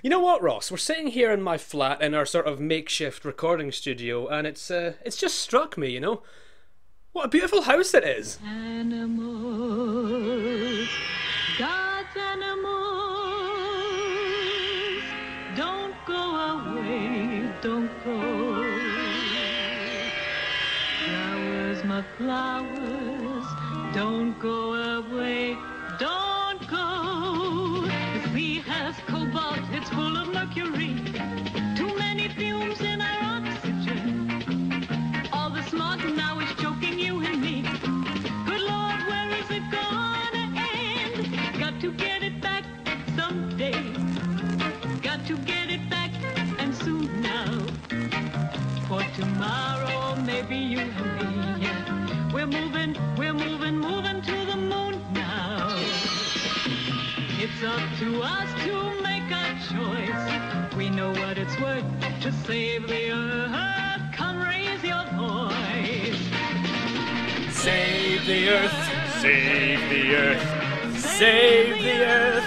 You know what, Ross? We're sitting here in my flat in our sort of makeshift recording studio, and it's just struck me, what a beautiful house it is. Animals, God's animals, don't go away, don't go. Flowers, my flowers, don't go away, don't go. The sea has cobalt, it's full of mercury. Too many fumes in our oxygen. All the smog now is choking you and me. Good Lord, where is it gonna end? Got to get it back someday. Got to get it back, and soon now. For tomorrow, maybe you and me, yeah. We're moving to the moon now. It's up to us to make a choice. We know what it's worth to save the earth. Come raise your voice. Save the earth, save the earth, save the earth,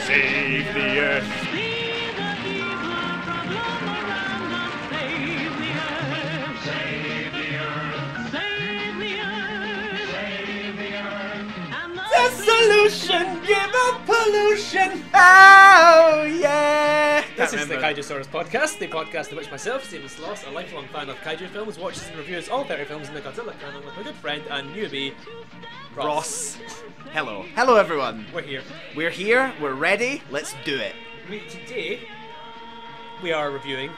save the earth. See the evil problem around us. Save the earth. Save the earth. Save the earth. Save the earth. And The solution, give up pollution. Oh, yeah. This is the Kaijusaurus Podcast, the podcast in which myself, Steven Sloss, a lifelong fan of kaiju films, watches and reviews all 30 films in the Godzilla canon with my good friend and newbie, Ross. Hello. Hello, everyone. We're here. We're here. We're ready. Let's do it. Today, we are reviewing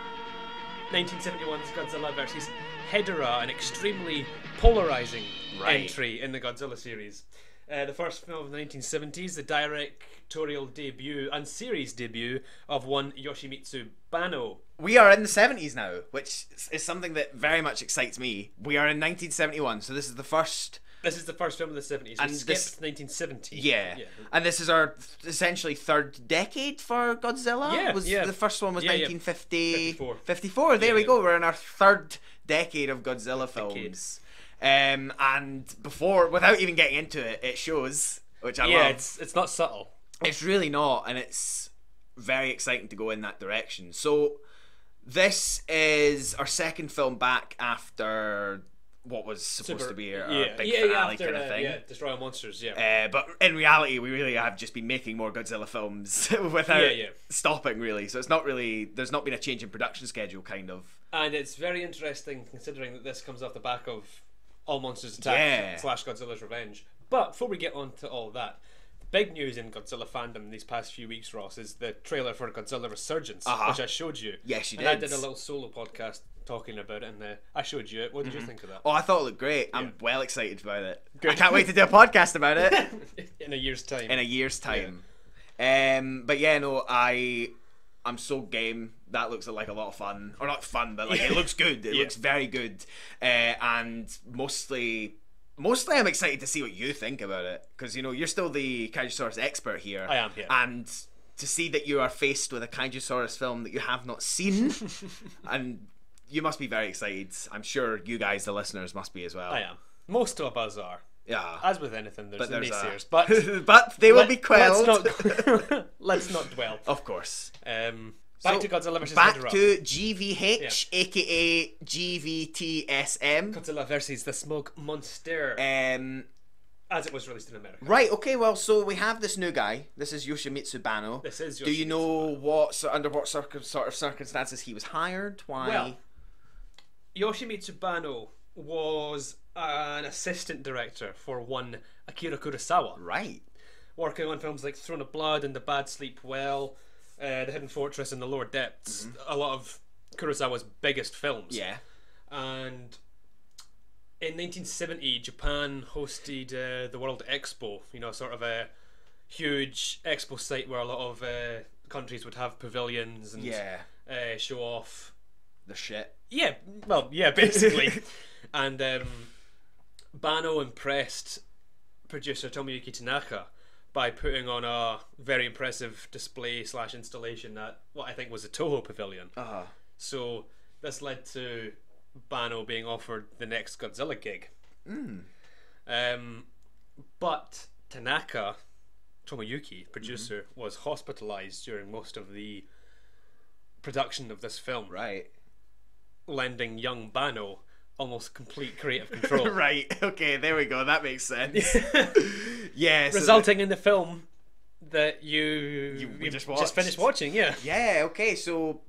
1971's Godzilla vs. Hedera, an extremely polarising entry in the Godzilla series. The first film of the 1970s, the directorial debut and series debut of one Yoshimitsu Banno. We are in the 70s now, which is something that very much excites me. We are in 1971, so this is the first... This is the first film of the 70s. And We skipped this- 1970. Yeah. And this is our essentially third decade for Godzilla. Yeah. The first one was Yeah, 1950... 54. 54, there Yeah, we yeah. go. We're in our third decade of Godzilla films. And before, without even getting into it, it shows, which I love. it's not subtle. It's really not, and it's very exciting to go in that direction. So, this is our second film back after what was supposed to be our big finale after, kind of thing. Destroy All Monsters, yeah. But in reality, we really have just been making more Godzilla films without stopping, really. So it's not really, there's not been a change in production schedule, kind of. And it's very interesting considering that this comes off the back of All Monsters Attack / Godzilla's Revenge. But before we get on to all that, the big news in Godzilla fandom these past few weeks, Ross, is the trailer for Godzilla Resurgence, which I showed you. Yes, you and did. I did a little solo podcast talking about it, and I showed you it. What did you think of that? Oh, I thought it looked great. I'm well excited about it. Good. I can't wait to do a podcast about it. In a year's time. In a year's time. But yeah, no, I'm so game. That looks like a lot of fun. Or not fun, but like it looks good. It looks very good. And mostly I'm excited to see what you think about it. Because, you're still the Kaijusaurus expert here. I am, yeah. And to see that you are faced with a Kaijusaurus film that you have not seen, and you must be very excited. I'm sure you guys, the listeners, must be as well. I am. Most of us are. Yeah. As with anything, there's the there's naysayers. but they will be quelled. Let's not dwell. Of course. Back to Godzilla vs. Back Hedorah. to GVH, aka GVTSM. Godzilla versus the Smoke Monster. As it was released in America. Right, okay, well, so we have this new guy. This is Yoshimitsu Banno. This is Do you Yoshimitsu know under what sort of circumstances he was hired? Why? Well, Yoshimitsu Banno was an assistant director for one Akira Kurosawa. Right. Working on films like Throne of Blood and The Bad Sleep Well, The Hidden Fortress and The Lower Depths. A lot of Kurosawa's biggest films. Yeah. And in 1970, Japan hosted the World Expo, sort of a huge expo site where a lot of countries would have pavilions and show off the shit. Yeah, well, yeah, basically. And Banno impressed producer Tomoyuki Tanaka by putting on a very impressive display / installation at what I think was a Toho pavilion. So this led to Banno being offered the next Godzilla gig. But Tanaka, Tomoyuki, producer, was hospitalized during most of the production of this film, Right. lending young Bano almost complete creative control. Right. Okay. There we go. That makes sense. Yeah. So Resulting in the film that you just finished watching. Yeah. yeah. Okay. So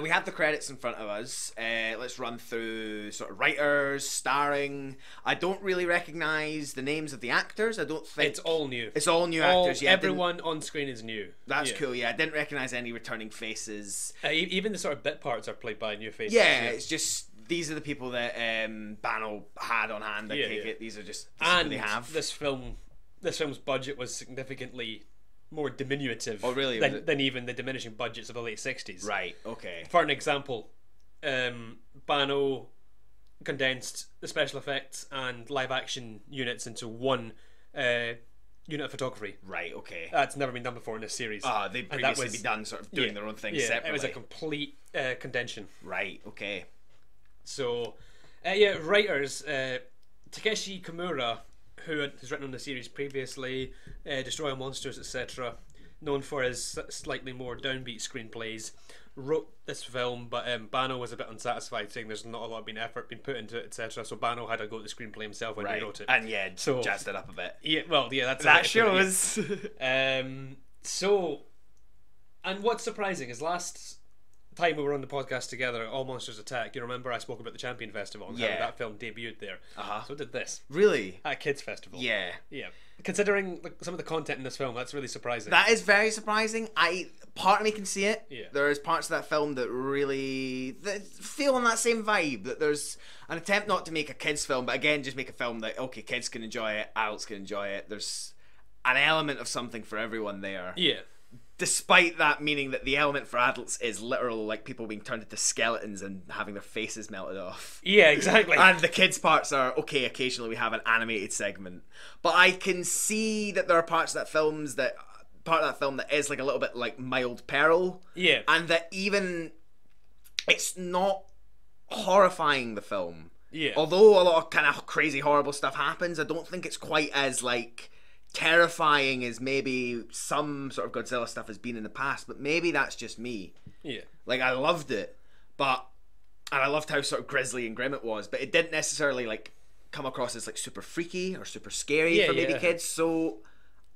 we have the credits in front of us. Let's run through sort of writers, starring. I don't really recognise the names of the actors. I don't think It's all new. It's all new actors. Yeah. Everyone on screen is new. That's Yeah. cool. Yeah. I didn't recognise any returning faces. Even the sort of bit parts are played by new faces. Yeah. It's just these are the people that Bano had on hand. I Yeah, take yeah. it. These are just And they have. this film's budget was significantly more diminutive. Oh, really? Was Than, it? than even the diminishing budgets of the late 60s. Right. Okay. For an example, Bano condensed the special effects and live action units into one unit of photography. Right. Okay. That's never been done before in this series. They've And that previously was- been done sort of doing their own things yeah, separately. it was a complete condension. Right. Okay. So, yeah, writers, Takeshi Kimura, who has written on the series previously, Destroy All Monsters, etc., known for his slightly more downbeat screenplays, wrote this film, but Bano was a bit unsatisfied, saying there's not a lot of effort been put into it, etc. So Bano had to go to the screenplay himself when he wrote it. And yeah, So- jazzed it up a bit. Yeah, well, yeah, that's That a bit of it, shows. So, and what's surprising is last time we were on the podcast together, All Monsters Attack, you remember I spoke about the Champion Festival and how Yeah. that film debuted there. Uh-huh. So did this Really? at a kids festival. Yeah. Yeah. Considering some of the content in this film, that's really surprising. That is very surprising. Part of me can see it. Yeah. There's parts of that film that really feel on that same vibe. That there's an attempt not to make a kids film, but again, just make a film that okay, kids can enjoy it, adults can enjoy it. There's an element of something for everyone there. Yeah. Despite that meaning that the element for adults is literal, like people being turned into skeletons and having their faces melted off. Yeah, exactly. And the kids' parts are okay. Occasionally, we have an animated segment, but I can see that there are parts of that film that is like a little bit like mild peril. Yeah. And that even it's not horrifying the film. Yeah. Although a lot of kind of crazy, horrible stuff happens, I don't think it's quite as like terrifying as maybe some sort of Godzilla stuff has been in the past. But maybe that's just me. Yeah. Like I loved it, and I loved how sort of grisly and grim it was, but it didn't necessarily like come across as like super freaky or super scary for maybe kids. So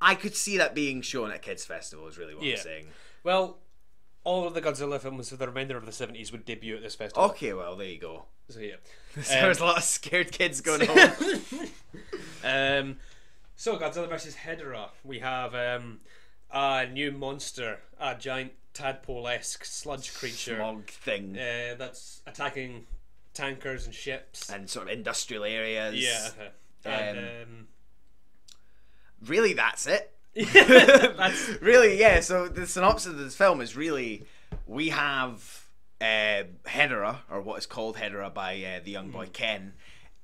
I could see that being shown at a kids festival is really what I'm saying. Well, all of the Godzilla films for the remainder of the 70s would debut at this festival. Okay, well there you go. So yeah. There's a lot of scared kids going home. So Godzilla vs. Hedera. We have a new monster, a giant tadpole-esque sludge creature Smog thing that's attacking tankers and ships. and sort of industrial areas. Yeah. And, Really, that's it. that's Really, yeah. So the synopsis of this film is really we have Hedera, or what is called Hedera by the young boy Ken,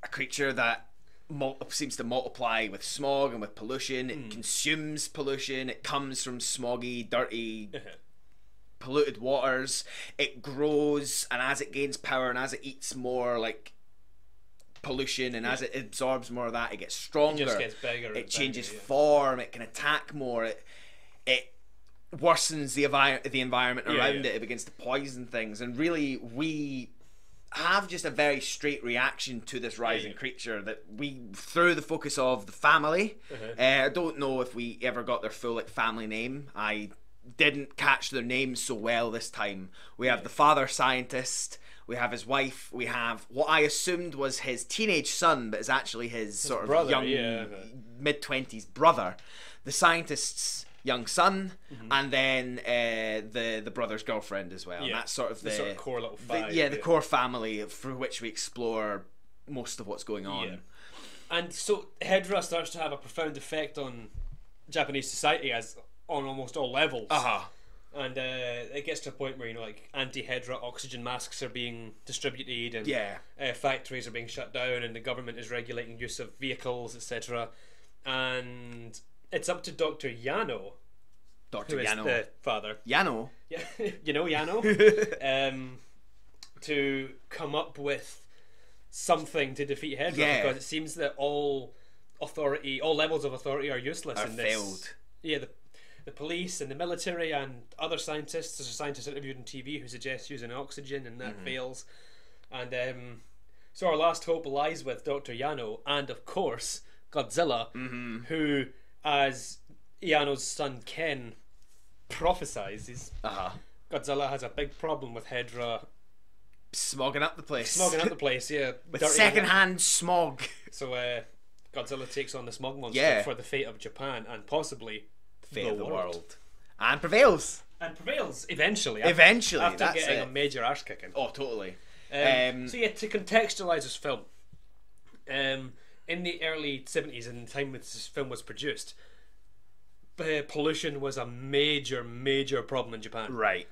a creature that seems to multiply with smog and with pollution. It consumes pollution. It comes from smoggy, dirty, polluted waters. It grows, and as it gains power and as it eats more like pollution and as it absorbs more of that, it gets stronger. It just gets bigger. It and changes bigger, form. It can attack more. It worsens the environment around it. It begins to poison things, and really we have just a very straight reaction to this rising creature that we through the focus of the family. I don't know if we ever got their full like family name. I didn't catch their names so well this time. We have the father scientist, we have his wife, we have what I assumed was his teenage son, but is actually his sort of brother, young mid-20s brother, the scientist's young son, and then the brother's girlfriend as well. And that's sort of the sort of core little five. the core family through which we explore most of what's going on. Yeah. And so Hedera starts to have a profound effect on Japanese society as on almost all levels. And it gets to a point where, you know, like anti-Hedera oxygen masks are being distributed, and factories are being shut down, and the government is regulating use of vehicles, etc. And it's up to Dr. Yano, Dr. who is Yano. the father. Yano? Yeah, you know Yano? To come up with something to defeat Hedera, because it seems that all levels of authority are useless in this. Failed. Yeah, the police and the military and other scientists. There's a scientist interviewed on TV who suggests using oxygen, and that fails. And so our last hope lies with Dr. Yano and, of course, Godzilla, who, as Yano's son Ken prophesies, Godzilla has a big problem with Hedera smogging up the place. Yeah. With second-hand smog. So Godzilla takes on the smog monster for the fate of Japan and possibly fate of the world. And prevails. Eventually. After After that's getting it. a major ass kicking. Oh, totally. So yeah, to contextualise this film, in the early 70s, in the time when this film was produced, pollution was a major problem in Japan. Right.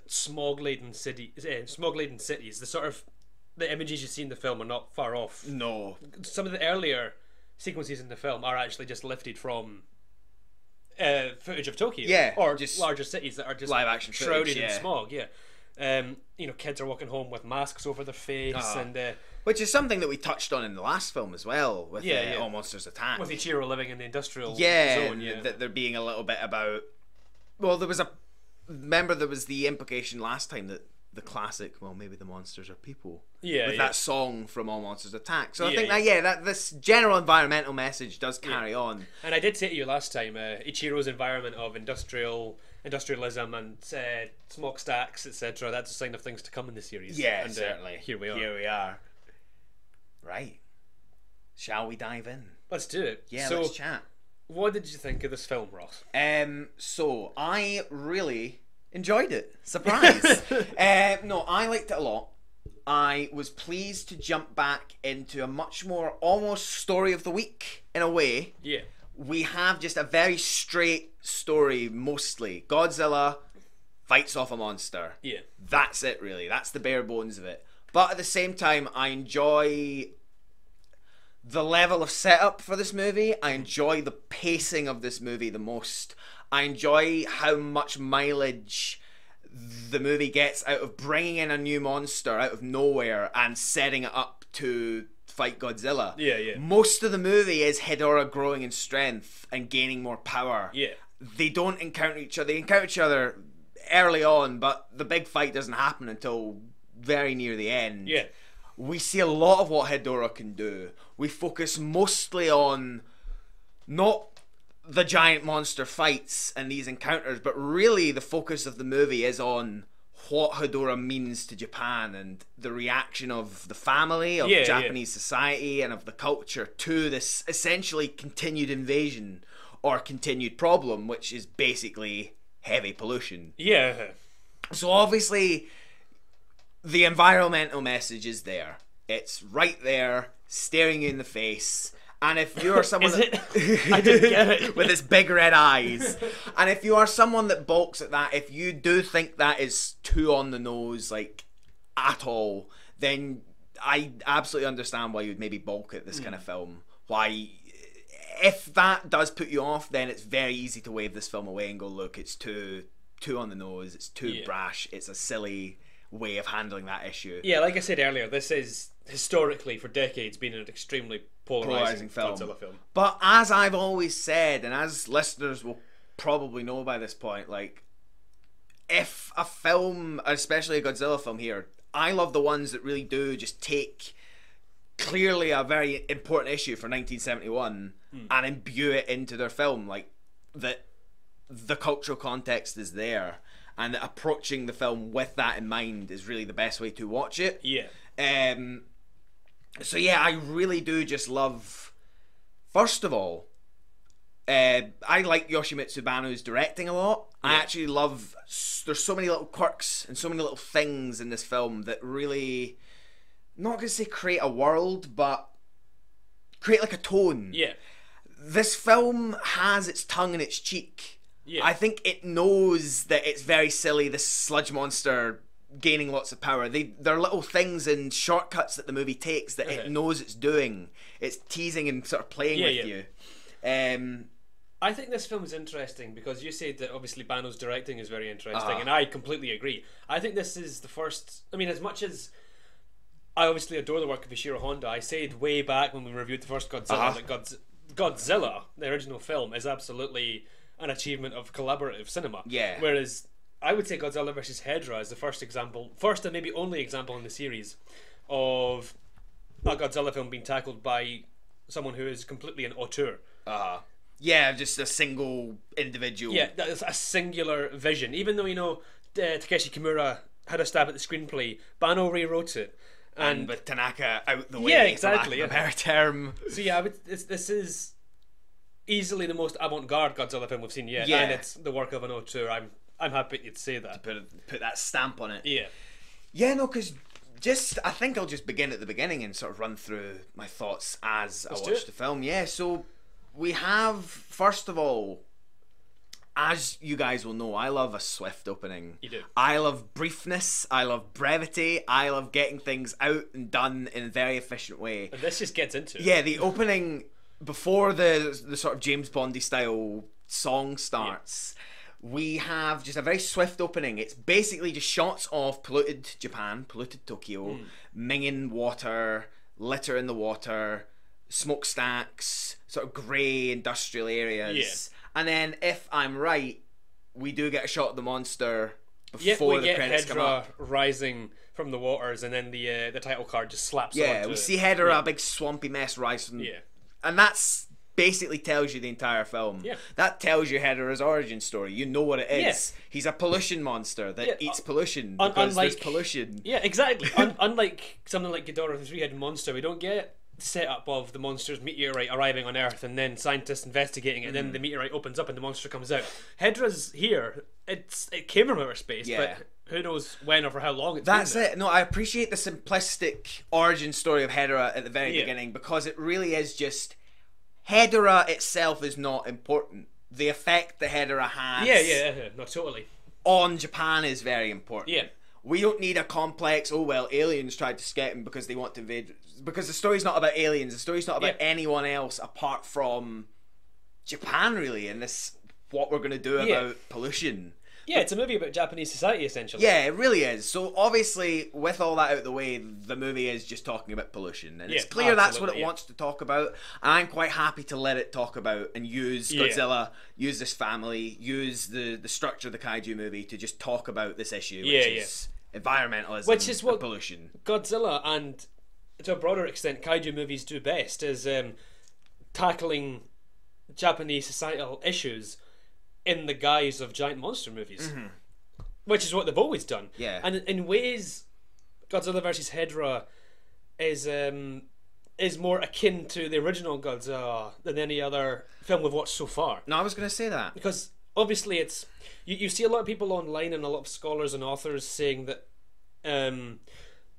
Smog-laden cities. The sort of the images you see in the film are not far off. No. Some of the earlier sequences in the film are actually just lifted from footage of Tokyo. Yeah. Or just larger cities that are just live action shrouded footage, in smog. Yeah. Kids are walking home with masks over their face, and which is something that we touched on in the last film as well, with All Monsters Attack. with Ichiro living in the industrial zone. That there being a little bit about. Well, there was the implication last time that the classic, well, maybe the monsters are people. With that song from All Monsters Attack. So I think that this general environmental message does carry on. And I did say to you last time, Ichiro's environment of industrialism and smokestacks, etc. That's a sign of things to come in the series. Yeah, and, certainly. Here we are. Right. Shall we dive in? Let's do it. Yeah, so, let's chat. What did you think of this film, Ross? So I really enjoyed it. Surprise. No, I liked it a lot. I was pleased to jump back into a much more almost story of the week in a way. Yeah. We have just a very straight story mostly. Godzilla fights off a monster. Yeah. That's it really. That's the bare bones of it. But at the same time, I enjoy the level of setup for this movie. I enjoy the pacing of this movie the most. I enjoy how much mileage the movie gets out of bringing in a new monster out of nowhere and setting it up to fight Godzilla. Yeah. Most of the movie is Hedorah growing in strength and gaining more power. Yeah. They don't encounter each other. They encounter each other early on, but the big fight doesn't happen until very near the end. Yeah. We see a lot of what Hedorah can do. We focus mostly on not the giant monster fights and these encounters, but really the focus of the movie is on what Hedorah means to Japan and the reaction of the family, of Japanese society and of the culture to this essentially continued invasion or continued problem, which is basically heavy pollution. Yeah. So obviously the environmental message is there. It's right there, staring you in the face. And if you're someone I didn't get it. with its big red eyes, and if you are someone that balks at that, if you do think that is too on the nose, like at all, then I absolutely understand why you'd maybe balk at this kind of film. Why, if that does put you off, then it's very easy to wave this film away and go, look, it's too on the nose, it's too brash, it's a silly way of handling that issue. Yeah, like I said earlier, this is historically for decades been an extremely polarising Godzilla film. But as I've always said, and as listeners will probably know by this point, like, if a film, especially a Godzilla film here, I love the ones that really do just take clearly a very important issue for 1971 and imbue it into their film, like that the cultural context is there and that approaching the film with that in mind is really the best way to watch it. Yeah. So yeah, I really do just love, first of all, I like Yoshimitsu Banno's directing a lot. I actually love, there's so many little quirks and so many little things in this film that really, not going to say create a world, but create like a tone. Yeah. This film has its tongue in its cheek. Yeah. I think it knows that it's very silly, this sludge monster gaining lots of power. There are little things and shortcuts that the movie takes that it knows it's doing. It's teasing and sort of playing with you. I think this film is interesting because you said that obviously Banno's directing is very interesting, and I completely agree. I think this is the first, I mean, as much as I obviously adore the work of Ishiro Honda, I said way back when we reviewed the first Godzilla that Godzilla, the original film, is absolutely an achievement of collaborative cinema. Yeah. Whereas I would say Godzilla vs. Hedorah is the first and maybe only example in the series of a Godzilla film being tackled by someone who is completely an auteur. Yeah, just a single individual. Yeah, that's a singular vision. Even though, Takeshi Kimura had a stab at the screenplay, Banno rewrote it. And with Tanaka out the way, yeah, exactly, for lack of a better term. So yeah, this is easily the most avant-garde Godzilla film we've seen yet, Yeah. and it's the work of an auteur. I'm happy to say that. Put that stamp on it. Yeah. Yeah, no, because I think I'll just begin at the beginning and sort of run through my thoughts as I watch the film. Yeah, so we have, first of all, as you guys will know, I love a swift opening. You do. I love briefness. I love brevity. I love getting things out and done in a very efficient way. And this just gets into it. Yeah, the opening, before the sort of James Bondy style song starts, we have just a very swift opening. It's basically just shots of polluted Japan, polluted Tokyo, minging water, litter in the water, smokestacks, sort of grey industrial areas. Yeah. And then, if I'm right, we do get a shot of the monster before the credits come up. Hedorah rising from the waters, and then the title card just slaps onto Yeah, we see Hedera, a big swampy mess, rise from... Yeah. And that's basically tells you the entire film. Yeah. That tells you Hedera's origin story. You know what it is. Yeah. He's a pollution monster that eats pollution because unlike, there's pollution. Yeah, exactly. Unlike something like Ghidorah the Three-Headed Monster, we don't get setup of the monster's meteorite arriving on Earth and then scientists investigating it, and then the meteorite opens up and the monster comes out. Hedra's here. It came from outer space, but who knows when or for how long it's That's been there. it. No, I appreciate the simplistic origin story of Hedera at the very beginning, because it really is just Hedera itself is not important. The effect that Hedera has No, totally. on Japan is very important. Yeah. We don't need a complex, aliens tried to get him because they want to invade. Because the story's not about aliens. The story's not about anyone else apart from Japan, really, and this what we're going to do about pollution. Yeah, it's a movie about Japanese society, essentially. Yeah, it really is. So obviously, with all that out of the way, the movie is just talking about pollution, and it's clear that's what it wants to talk about. And I'm quite happy to let it talk about and use Godzilla, use this family, use the structure of the kaiju movie to just talk about this issue, which is environmentalism, which is what and pollution. Godzilla and, to a broader extent, kaiju movies do best, is tackling Japanese societal issues in the guise of giant monster movies, which is what they've always done. Yeah. And in ways, Godzilla vs. Hedorah is more akin to the original Godzilla than any other film we've watched so far. No, I was going to say that. Because obviously it's... You see a lot of people online and a lot of scholars and authors saying that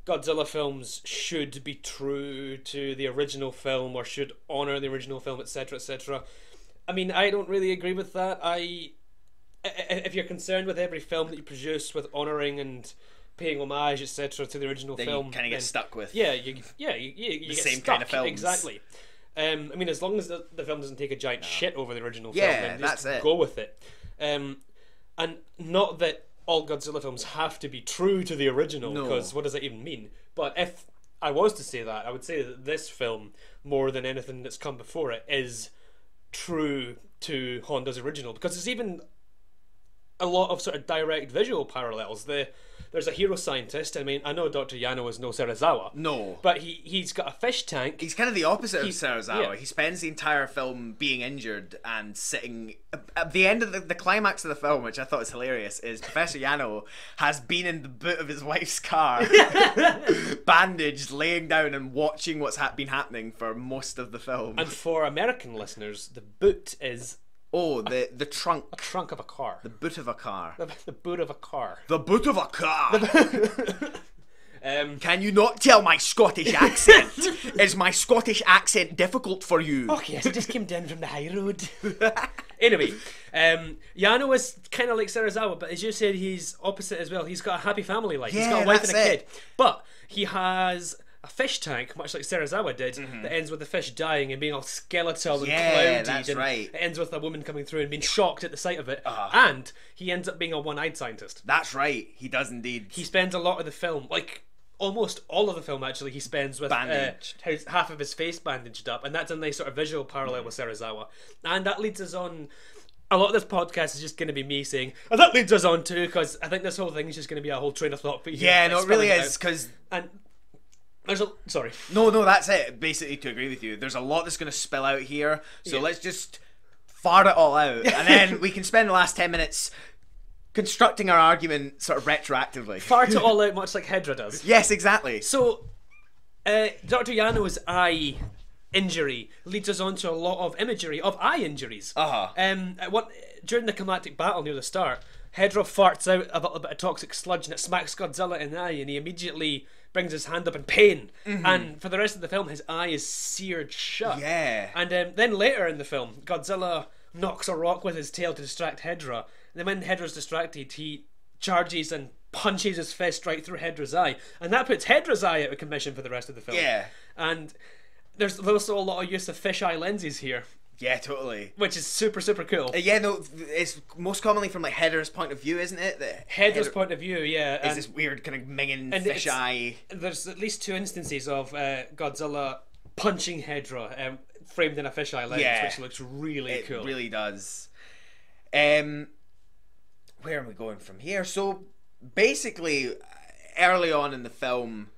Godzilla films should be true to the original film or should honour the original film, etc., etc. I mean, I don't really agree with that. If you're concerned with every film that you produce with honouring and paying homage, etc., to the original then film, you kind of get stuck with you get same stuck, kind of films. Exactly. I mean, as long as the film doesn't take a giant shit over the original film, then just that's it. go with it. And not that all Godzilla films have to be true to the original, because what does that even mean? But if I was to say that, I would say that this film, more than anything that's come before it, is true to Honda's original, because there's even a lot of sort of direct visual parallels. There's a hero scientist. I mean, I know Dr. Yano is no Serizawa. No. But he's got a fish tank. He's kind of the opposite of Serizawa. Yeah. He spends the entire film being injured and sitting... At the end of the climax of the film, which I thought was hilarious, is Professor Yano has been in the boot of his wife's car, bandaged, laying down and watching what's been happening for most of the film. And for American listeners, the boot is... Oh, the trunk. A trunk of a car. The boot of a car. The boot of a car. The boot of a car. Can you not tell my Scottish accent? Is my Scottish accent difficult for you? Oh yes, I just came down from the high road. Anyway, Yano is kind of like Serizawa, but as you said, he's opposite as well. He's got a happy family life. He's got a wife and a kid. But he has a fish tank, much like Serizawa did, that ends with the fish dying and being all skeletal and cloudy. That's and right. It ends with a woman coming through and being shocked at the sight of it. And he ends up being a one-eyed scientist. That's right. He does indeed. He spends a lot of the film, like almost all of the film actually, he spends with half of his face bandaged up, and that's a nice sort of visual parallel with Serizawa. And that leads us on a lot of this podcast is just going to be me saying, and that leads us on to, because I think this whole thing is just going to be a whole train of thought. But Yeah, no, it really is, because... And there's a... Sorry. No, that's it. Basically, to agree with you, there's a lot that's going to spill out here, so let's just fart it all out, and then we can spend the last 10 minutes constructing our argument sort of retroactively. Fart it all out, much like Hedera does. Yes, exactly. So, Dr. Yano's eye injury leads us on to a lot of imagery of eye injuries. During the climactic battle near the start, Hedera farts out a little bit of toxic sludge and it smacks Godzilla in the eye, and he immediately brings his hand up in pain. And for the rest of the film, his eye is seared shut. Yeah. And then later in the film, Godzilla knocks a rock with his tail to distract Hedera. And then when Hedera's distracted, he charges and punches his fist right through Hedera's eye, and that puts Hedera's eye out of commission for the rest of the film. Yeah. And there's also a lot of use of fisheye lenses here. Yeah, totally. Which is super, super cool. Yeah, no, it's most commonly from like Hedera's point of view, isn't it? Hedera's point of view, yeah. Is this weird kind of minging fisheye. There's at least 2 instances of Godzilla punching Hedera framed in a fisheye lens, which looks really cool. It really does. Where am we going from here? So basically, early on in the film,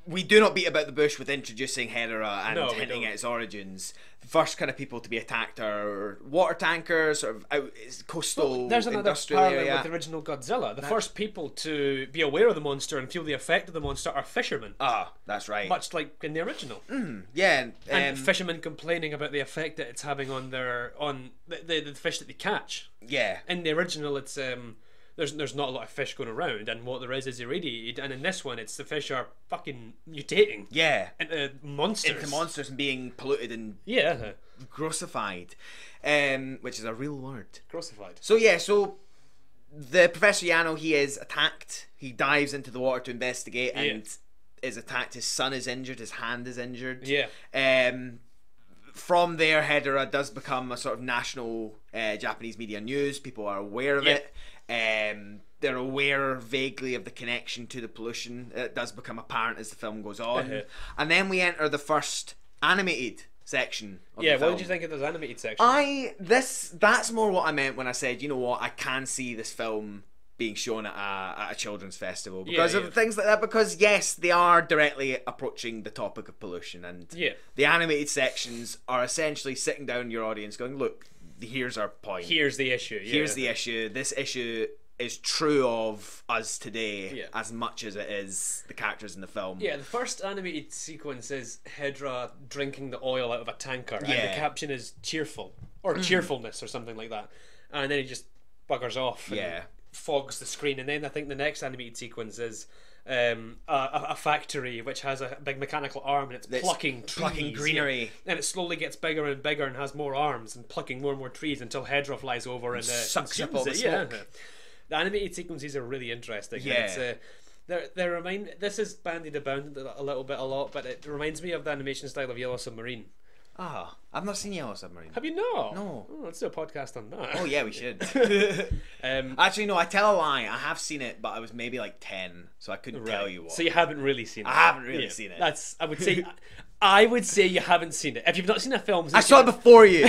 we do not beat about the bush with introducing Hedera and hinting at its origins. The first kind of people to be attacked are water tankers, sort of coastal there's another industrial parallel area. with the original Godzilla. The first people to be aware of the monster and feel the effect of the monster are fishermen. Ah, that's right. Much like in the original. Yeah. And fishermen complaining about the effect that it's having on the fish that they catch. Yeah. In the original, it's there's not a lot of fish going around, and what there is irradiated. And in this one, it's the fish are fucking mutating. Yeah. Into monsters and being polluted and grossified, which is a real word. Grossified. So the Professor Yano, he is attacked. He dives into the water to investigate and is attacked. His son is injured. His hand is injured. Yeah. From there, Hedera does become a sort of national Japanese media news. People are aware of it. They're aware vaguely of the connection to the pollution. It does become apparent as the film goes on. And then we enter the first animated section of the film. What did you think of those animated sections? That's more what I meant when I said, you know what, I can see this film being shown at a children's festival because of things like that, because yes, they are directly approaching the topic of pollution, and the animated sections are essentially sitting down your audience going, look, here's our point, here's the issue, here's the issue, this issue is true of us today as much as it is the characters in the film. The first animated sequence is Hedera drinking the oil out of a tanker, and the caption is cheerful, or cheerfulness, or something like that, and then he just buggers off and fogs the screen. And then I think the next animated sequence is a factory which has a big mechanical arm, and it's plucking greenery, and it slowly gets bigger and bigger and has more arms and plucking more and more trees until Hedera flies over and sucks up all the smoke. The animated sequences are really interesting. It's, they remind. This is bandied about a lot, but it reminds me of the animation style of Yellow Submarine. I've not seen Yellow Submarine. Have you not? No. Oh, let's do a podcast on that. Oh yeah, we should. Actually, no, I tell a lie. I have seen it, but I was maybe like 10, so I couldn't tell you what. So you haven't really seen it. I haven't really seen it. That's. I would say you haven't seen it. If you've not seen a film, I saw it before you.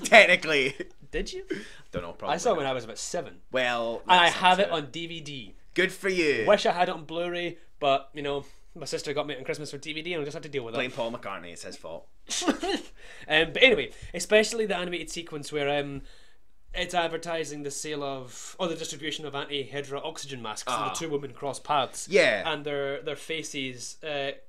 Technically. Did you? Don't know. Probably. I saw it when I was about 7. Well, and I have it on DVD. Good for you. Wish I had it on Blu-ray, but you know, my sister got me it on Christmas for DVD, and I just have to deal with it. Blame Paul McCartney. It's his fault. But anyway, especially the animated sequence where it's advertising the sale of, or the distribution of anti-Hedera oxygen masks, and the 2 women cross paths. Yeah. And their faces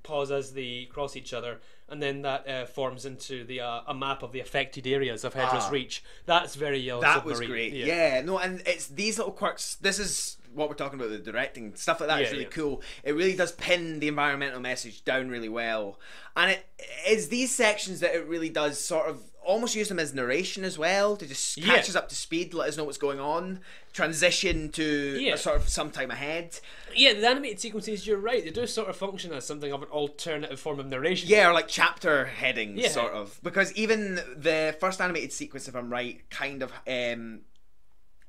pause as they cross each other, and then that forms into the a map of the affected areas of Hedera's reach. That's very Yellow Submarine. That was great. Yeah. No, and it's these little quirks. This is what we're talking about, the directing stuff like that is really cool. It really does pin the environmental message down really well, and it is these sections that it really does sort of almost use them as narration as well, to just catch us up to speed, let us know what's going on, transition to a sort of sometime ahead. The animated sequences, you're right, they do sort of function as something of an alternative form of narration. Or like chapter headings, sort of, because even the first animated sequence, if I'm right, kind of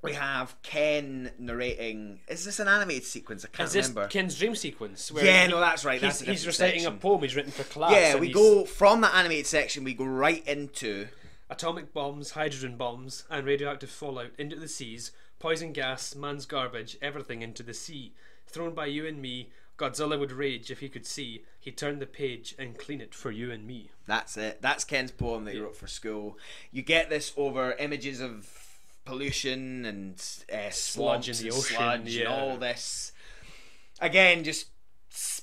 we have Ken narrating. Is this an animated sequence? I can't remember. Ken's dream sequence? Where no, that's right. He's reciting a poem he's written for class. Yeah, we go from that animated section. We go right into atomic bombs, hydrogen bombs, and radioactive fallout into the seas, poison gas, man's garbage, everything into the sea. Thrown by you and me, Godzilla would rage if he could see. He'd turn the page and clean it for you and me. That's it. That's Ken's poem that he wrote for school. You get this over images of pollution and Sludge in the ocean, sludge and all this. Again, just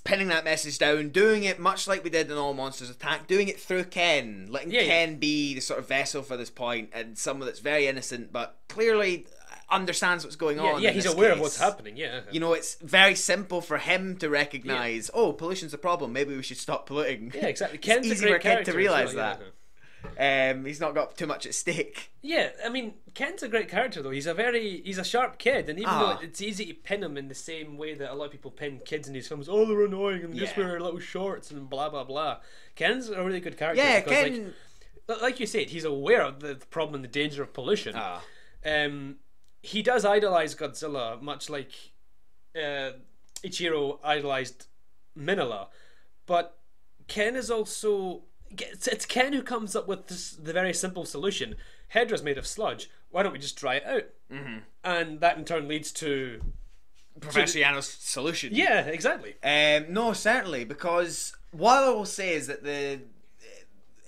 pinning that message down, doing it much like we did in All Monsters Attack, doing it through Ken, letting Ken be the sort of vessel for this point, and someone that's very innocent but clearly understands what's going on. Yeah, he's aware of what's happening. Yeah, you know, it's very simple for him to recognise. Oh, pollution's a problem. Maybe we should stop polluting. Yeah, exactly. Ken's easy for a kid to realise that. He's not got too much at stake. Yeah, I mean, Ken's a great character though. He's a sharp kid, and even though it's easy to pin him in the same way that a lot of people pin kids in these films, oh, they're annoying and they just wear little shorts and blah blah blah. Ken's a really good character. Yeah, because, Ken. Like you said, he's aware of the problem and the danger of pollution. He does idolize Godzilla, much like Ichiro idolized Minilla, but Ken is also. It's Ken who comes up with the very simple solution. Hedra's made of sludge. Why don't we just dry it out? Mm-hmm. And that in turn leads to Professor Yano's solution. Yeah, exactly. No, certainly, because what I will say is that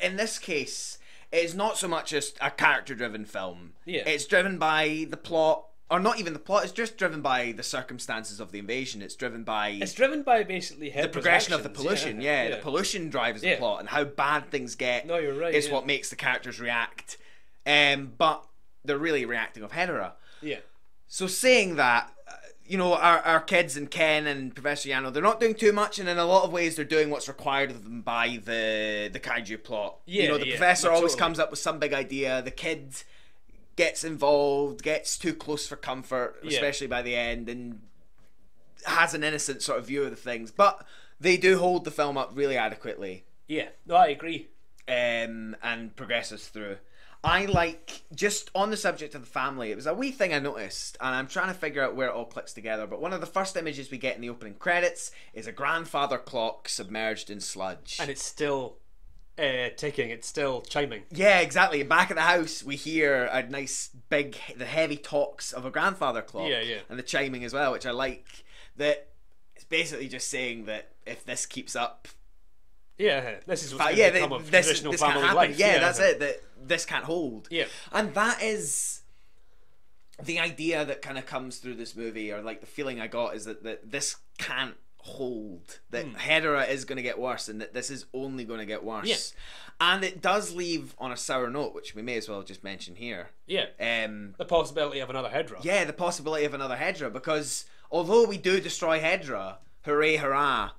in this case, it is not so much just a character-driven film. Yeah. It's driven by the plot. Or not even the plot, it's just driven by the circumstances of the invasion. It's driven by basically Hedra's the progression actions. of the pollution. Yeah, the pollution drives the plot, and how bad things get. No, you're right. Is what makes the characters react. But they're really reacting off Hedera. Yeah. So saying that, you know, our kids and Ken and Professor Yano, they're not doing too much, and in a lot of ways they're doing what's required of them by the Kaiju plot. Yeah, you know, the professor always comes up with some big idea. The kid gets involved, gets too close for comfort, especially by the end, and has an innocent sort of view of the things. But they do hold the film up really adequately. Yeah, no, I agree. And progresses through. I like, just on the subject of the family, it was a wee thing I noticed, and I'm trying to figure out where it all clicks together, but one of the first images we get in the opening credits is a grandfather clock submerged in sludge. And it's still ticking, it's still chiming. Yeah, exactly. Back at the house, we hear a nice big, the heavy talks of a grandfather clock. Yeah, yeah. And the chiming as well, which I like. That it's basically just saying that if this keeps up, yeah, this is what's going to become of traditional family life. Yeah, that's it. That this can't hold. Yeah, and that is the idea that kind of comes through this movie, or like the feeling I got is that this can't hold. That Hedera is going to get worse, and that this is only going to get worse. Yeah. And it does leave on a sour note, which we may as well just mention here. Yeah. The possibility of another Hedera. Yeah, the possibility of another Hedera, because although we do destroy Hedera, hooray, hurrah,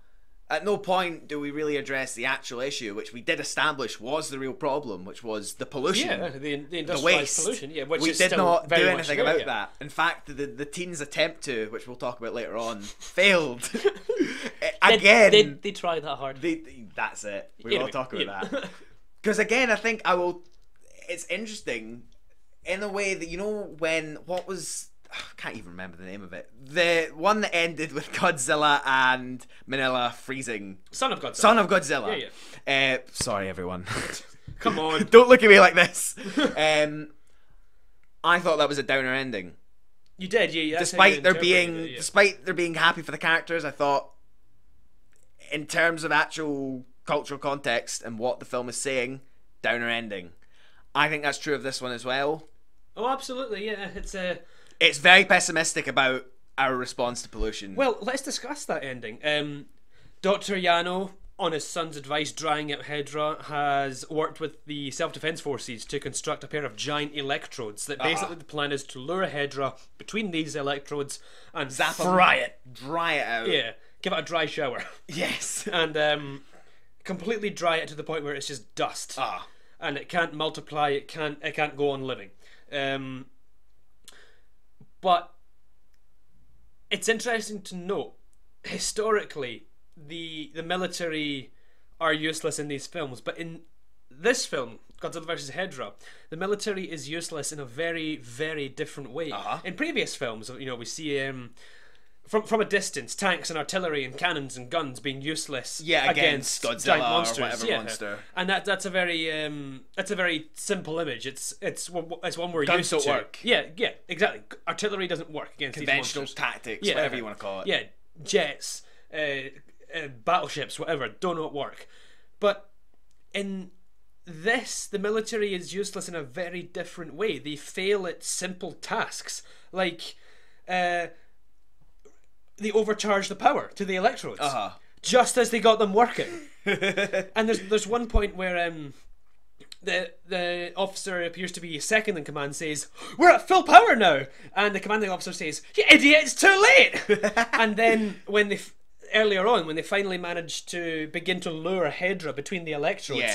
at no point do we really address the actual issue, which we did establish was the real problem, which was the pollution. Yeah, the industrialized waste. Pollution. Yeah, which we is did still not very do much anything there, about that. In fact, the teens' attempt to, which we'll talk about later on, failed. Again, they tried that hard. That's it. We will talk about that. Because again, I think it's interesting in a way that, you know, I can't even remember the name of it. The one that ended with Godzilla and Minilla freezing. Son of Godzilla. Son of Godzilla. Yeah, yeah. Sorry, everyone. Come on. Don't look at me like this. I thought that was a downer ending. You did, yeah. Despite there being happy for the characters, I thought, in terms of actual cultural context and what the film is saying, downer ending. I think that's true of this one as well. Oh, absolutely, yeah. It's very pessimistic about our response to pollution. Well, let's discuss that ending. Dr. Yano, on his son's advice, drying out Hedera, has worked with the self-defense forces to construct a pair of giant electrodes that basically the plan is to lure Hedera between these electrodes and dry it out. Yeah, give it a dry shower. Yes. And completely dry it to the point where it's just dust. And it can't multiply, it can't go on living. But it's interesting to note, historically, the military are useless in these films, but in this film, Godzilla vs. Hedera, the military is useless in a very, very different way. In previous films, you know, we see, from a distance, tanks and artillery and cannons and guns being useless against giant Godzilla monsters. or whatever monster. And that's a very simple image. It's one we're Guns used don't to. work. Yeah, exactly. Artillery doesn't work against Conventional these monsters. tactics, whatever you want to call it. Yeah, jets, battleships, whatever, do not work. But in this, the military is useless in a very different way. They fail at simple tasks, like they overcharge the power to the electrodes just as they got them working. And there's one point where the officer appears to be second in command says, "We're at full power now," and the commanding officer says, "You idiot, it's too late." And then when earlier on, when they finally managed to begin to lure Hedera between the electrodes,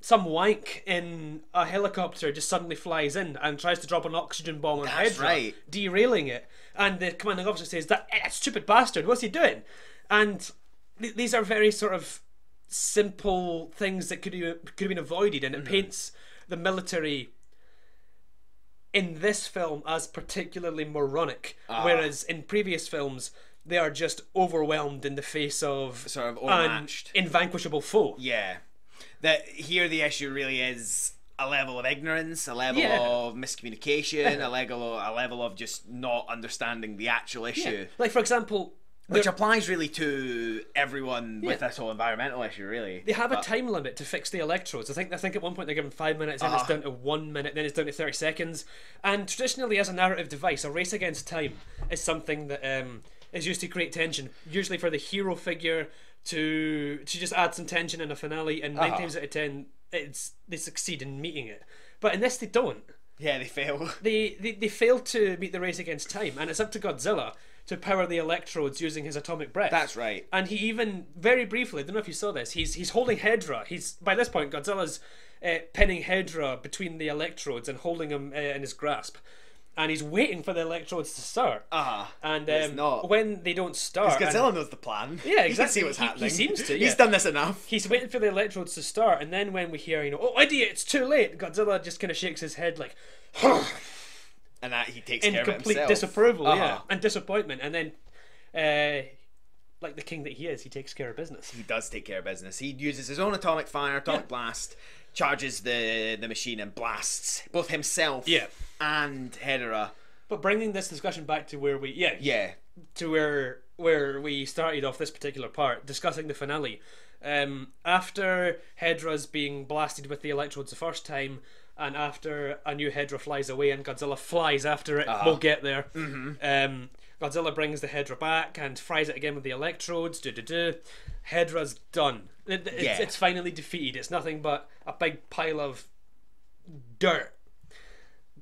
some wank in a helicopter just suddenly flies in and tries to drop an oxygen bomb on Hedera, derailing it. And the commanding officer says, that stupid bastard, what's he doing? And these are very sort of simple things that could have been avoided, and it paints the military in this film as particularly moronic, whereas in previous films they are just overwhelmed in the face of sort of overmatched, an invanquishable foe. Yeah. That here the issue really is a level of ignorance, a level of miscommunication, a level of just not understanding the actual issue. Yeah. Like, for example, which applies really to everyone with this whole environmental issue, really. They have a time limit to fix the electrodes. I think at one point they're given 5 minutes, then it's down to 1 minute, then it's down to 30 seconds. And traditionally, as a narrative device, a race against time is something that is used to create tension, usually for the hero figure to just add some tension in a finale, and 9 times out of 10 they succeed in meeting it. But in this they don't. Yeah, they fail. They fail to meet the race against time, and it's up to Godzilla to power the electrodes using his atomic breath. That's right. And he even, very briefly, I don't know if you saw this, he's holding Hedera. By this point, Godzilla's pinning Hedera between the electrodes and holding him in his grasp. And he's waiting for the electrodes to start. And when they don't start, because Godzilla knows the plan. Yeah, exactly. He can see what's happening. He seems to. He's done this enough. He's waiting for the electrodes to start, and then when we hear, oh idiot, it's too late, Godzilla just kind of shakes his head like, and that he takes in care of it complete himself. Disapproval, and disappointment, and then, like the king that he is, he takes care of business. He does take care of business. He uses his own atomic blast, charges the machine and blasts both himself and Hedera. But bringing this discussion back to where we to where we started off this particular part, discussing the finale, after Hedera's being blasted with the electrodes the first time, and after a new Hedera flies away and Godzilla flies after it, we'll get there. Godzilla brings the Hedera back and fries it again with the electrodes. Hedera's done. It's finally defeated. It's nothing but a big pile of dirt.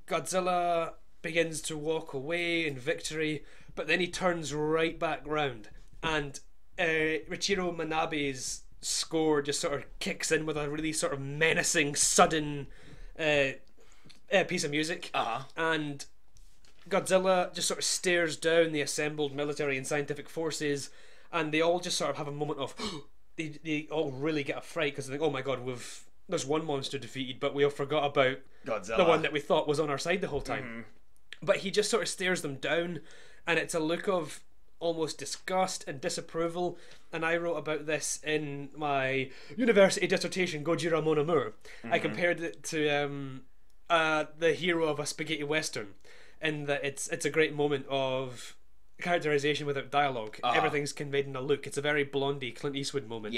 Godzilla begins to walk away in victory, but then he turns right back round, and Richiro Manabe's score just sort of kicks in with a really sort of menacing, sudden piece of music, and Godzilla just sort of stares down the assembled military and scientific forces, and they all just sort of have a moment of they all really get a fright because they think, oh my god, there's one monster defeated, but we all forgot about Godzilla, the one that we thought was on our side the whole time. But he just sort of stares them down, and it's a look of almost disgust and disapproval. And I wrote about this in my university dissertation, Gojira Mon Amour. I compared it to the hero of a spaghetti western, in that it's a great moment of characterization without dialogue. Everything's conveyed in a look. It's a very Blondie, Clint Eastwood moment.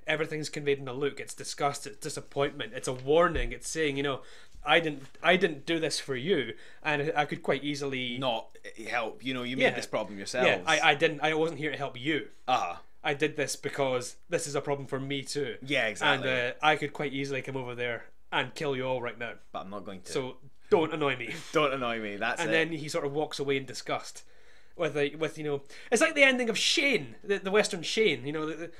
Everything's conveyed in a look. It's disgust, it's disappointment, it's a warning. It's saying, I didn't do this for you, and I could quite easily not help. You made this problem yourselves. I wasn't here to help you. I did this because this is a problem for me too. Yeah, exactly. And I could quite easily come over there and kill you all right now. But I'm not going to. So don't annoy me. Don't annoy me. That's and it. And then he sort of walks away in disgust. With it's like the ending of Shane, the Western Shane.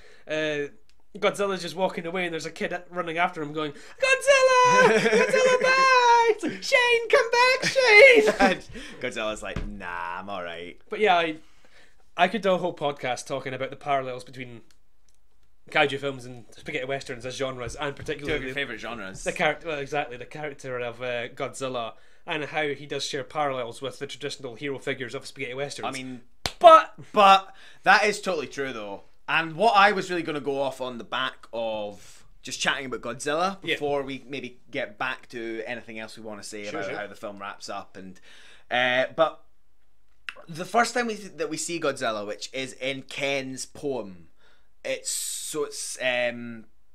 Godzilla's just walking away, and there's a kid running after him, going, "Godzilla, Godzilla back! It's like, Shane, come back, Shane!" Godzilla's like, "Nah, I'm all right." But yeah, I could do a whole podcast talking about the parallels between kaiju films and spaghetti westerns as genres, and particularly two of your favorite genres. The character of Godzilla, and how he does share parallels with the traditional hero figures of spaghetti westerns. I mean, But that is totally true, though. And what I was really going to go off on the back of just chatting about Godzilla before we maybe get back to anything else we want to say about how the film wraps up. And but the first time that we see Godzilla, which is in Ken's poem, it's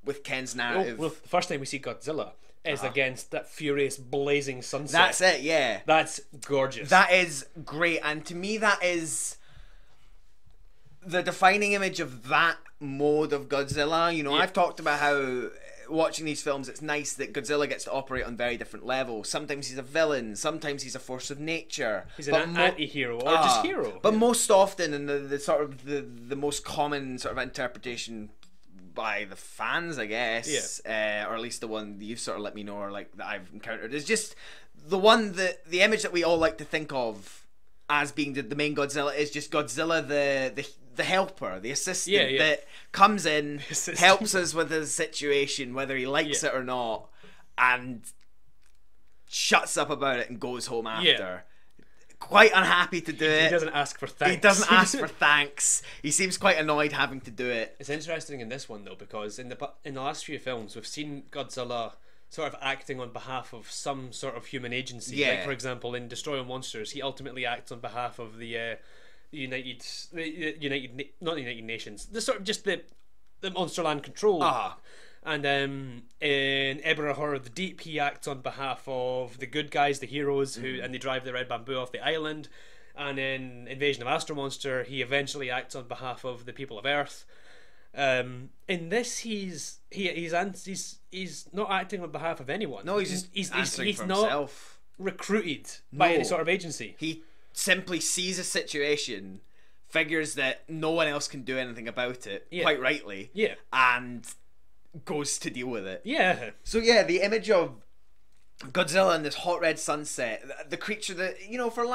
with Ken's narrative. Well, the first time we see Godzilla is against that furious blazing sunset. That's it, yeah. That's gorgeous. That is great, and to me that is the defining image of that mode of Godzilla. You know, I've talked about how watching these films, it's nice that Godzilla gets to operate on very different levels. Sometimes he's a villain, sometimes he's a force of nature. He's an anti-hero or just hero. But most often, and the sort of the most common sort of interpretation by the fans, I guess, or at least the one that you've sort of let me know, or like that I've encountered, is just the one that the image that we all like to think of as being the main Godzilla is just Godzilla the helper, the assistant that comes in, helps us with the situation, whether he likes it or not, and shuts up about it and goes home after. Quite unhappy to do it. He doesn't ask for thanks. He doesn't ask for thanks. He seems quite annoyed having to do it. It's interesting in this one though, because in the last few films we've seen Godzilla sort of acting on behalf of some sort of human agency. Like for example, in Destroy All Monsters, he ultimately acts on behalf of the United Nations. The sort of just the Monsterland Control. And in Ebra Horror of the Deep, he acts on behalf of the good guys, the heroes, and they drive the red bamboo off the island. And in Invasion of Astro Monster, he eventually acts on behalf of the people of Earth. In this, he's not acting on behalf of anyone. No, he's answering for himself. Not recruited by any sort of agency. He simply sees a situation, figures that no one else can do anything about it, quite rightly, and goes to deal with it. So the image of Godzilla in this hot red sunset, the creature that, you know, for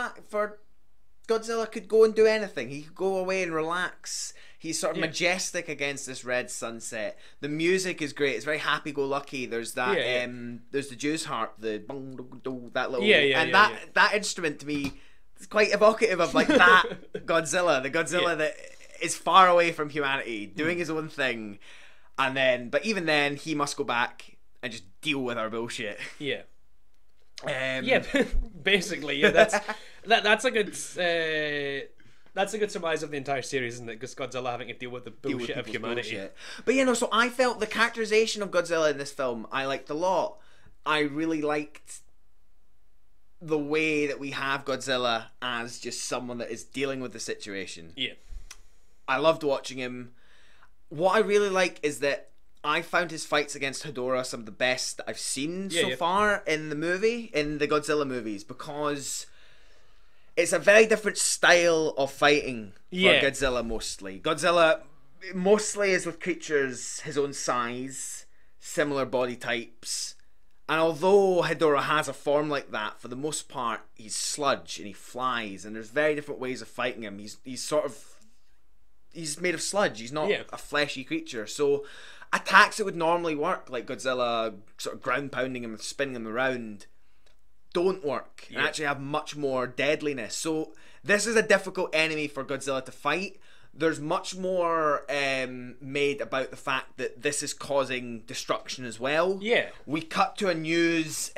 Godzilla could go and do anything. He could go away and relax. He's sort of majestic against this red sunset. The music is great. It's very happy-go-lucky. There's that there's the Jew's harp, the that little that instrument to me is quite evocative of like that Godzilla, the Godzilla that is far away from humanity, doing his own thing. And then, but even then, he must go back and just deal with our bullshit. Basically, that's a good surmise of the entire series, isn't it? Because Godzilla having to deal with the bullshit of humanity. Bullshit. But so I felt the characterization of Godzilla in this film I liked a lot. I really liked the way that we have Godzilla as just someone that is dealing with the situation. I loved watching him. What I really like is that I found his fights against Hedorah some of the best that I've seen so far in the Godzilla movies, because it's a very different style of fighting for Godzilla mostly. Godzilla mostly is with creatures his own size, similar body types, and although Hedorah has a form like that, for the most part he's sludge and he flies, and there's very different ways of fighting him. He's made of sludge. He's not a fleshy creature. So attacks that would normally work, like Godzilla sort of ground pounding him and spinning him around, don't work and actually have much more deadliness. So this is a difficult enemy for Godzilla to fight. There's much more made about the fact that this is causing destruction as well. We cut to a news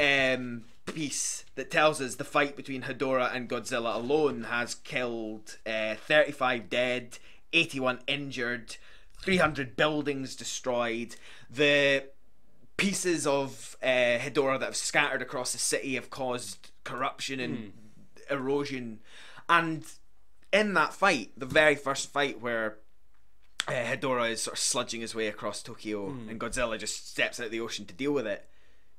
piece that tells us the fight between Hedorah and Godzilla alone has killed 35 dead, 81 injured, 300 buildings destroyed. The pieces of Hedorah that have scattered across the city have caused corruption and erosion. And in that fight, the very first fight where Hedorah is sort of sludging his way across Tokyo and Godzilla just steps out of the ocean to deal with it,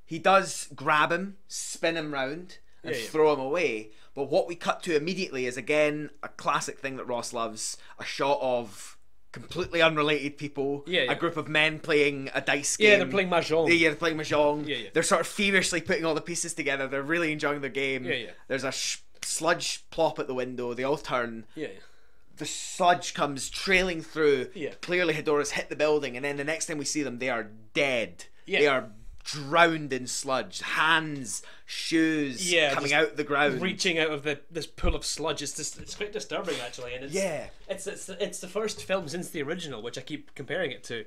he does grab him, spin him round and throw him away. But what we cut to immediately is, again, a classic thing that Ross loves, a shot of completely unrelated people, a group of men playing a dice game. They're playing Mahjong. They're playing Mahjong. They're sort of feverishly putting all the pieces together. They're really enjoying their game. There's a sludge plop at the window. They all turn. The sludge comes trailing through. Clearly Hedorah's hit the building, and then the next time we see them, they are dead. They are drowned in sludge, hands, shoes coming out the ground, reaching out of this pool of sludge. It's quite disturbing actually, and it's the first film since the original, which I keep comparing it to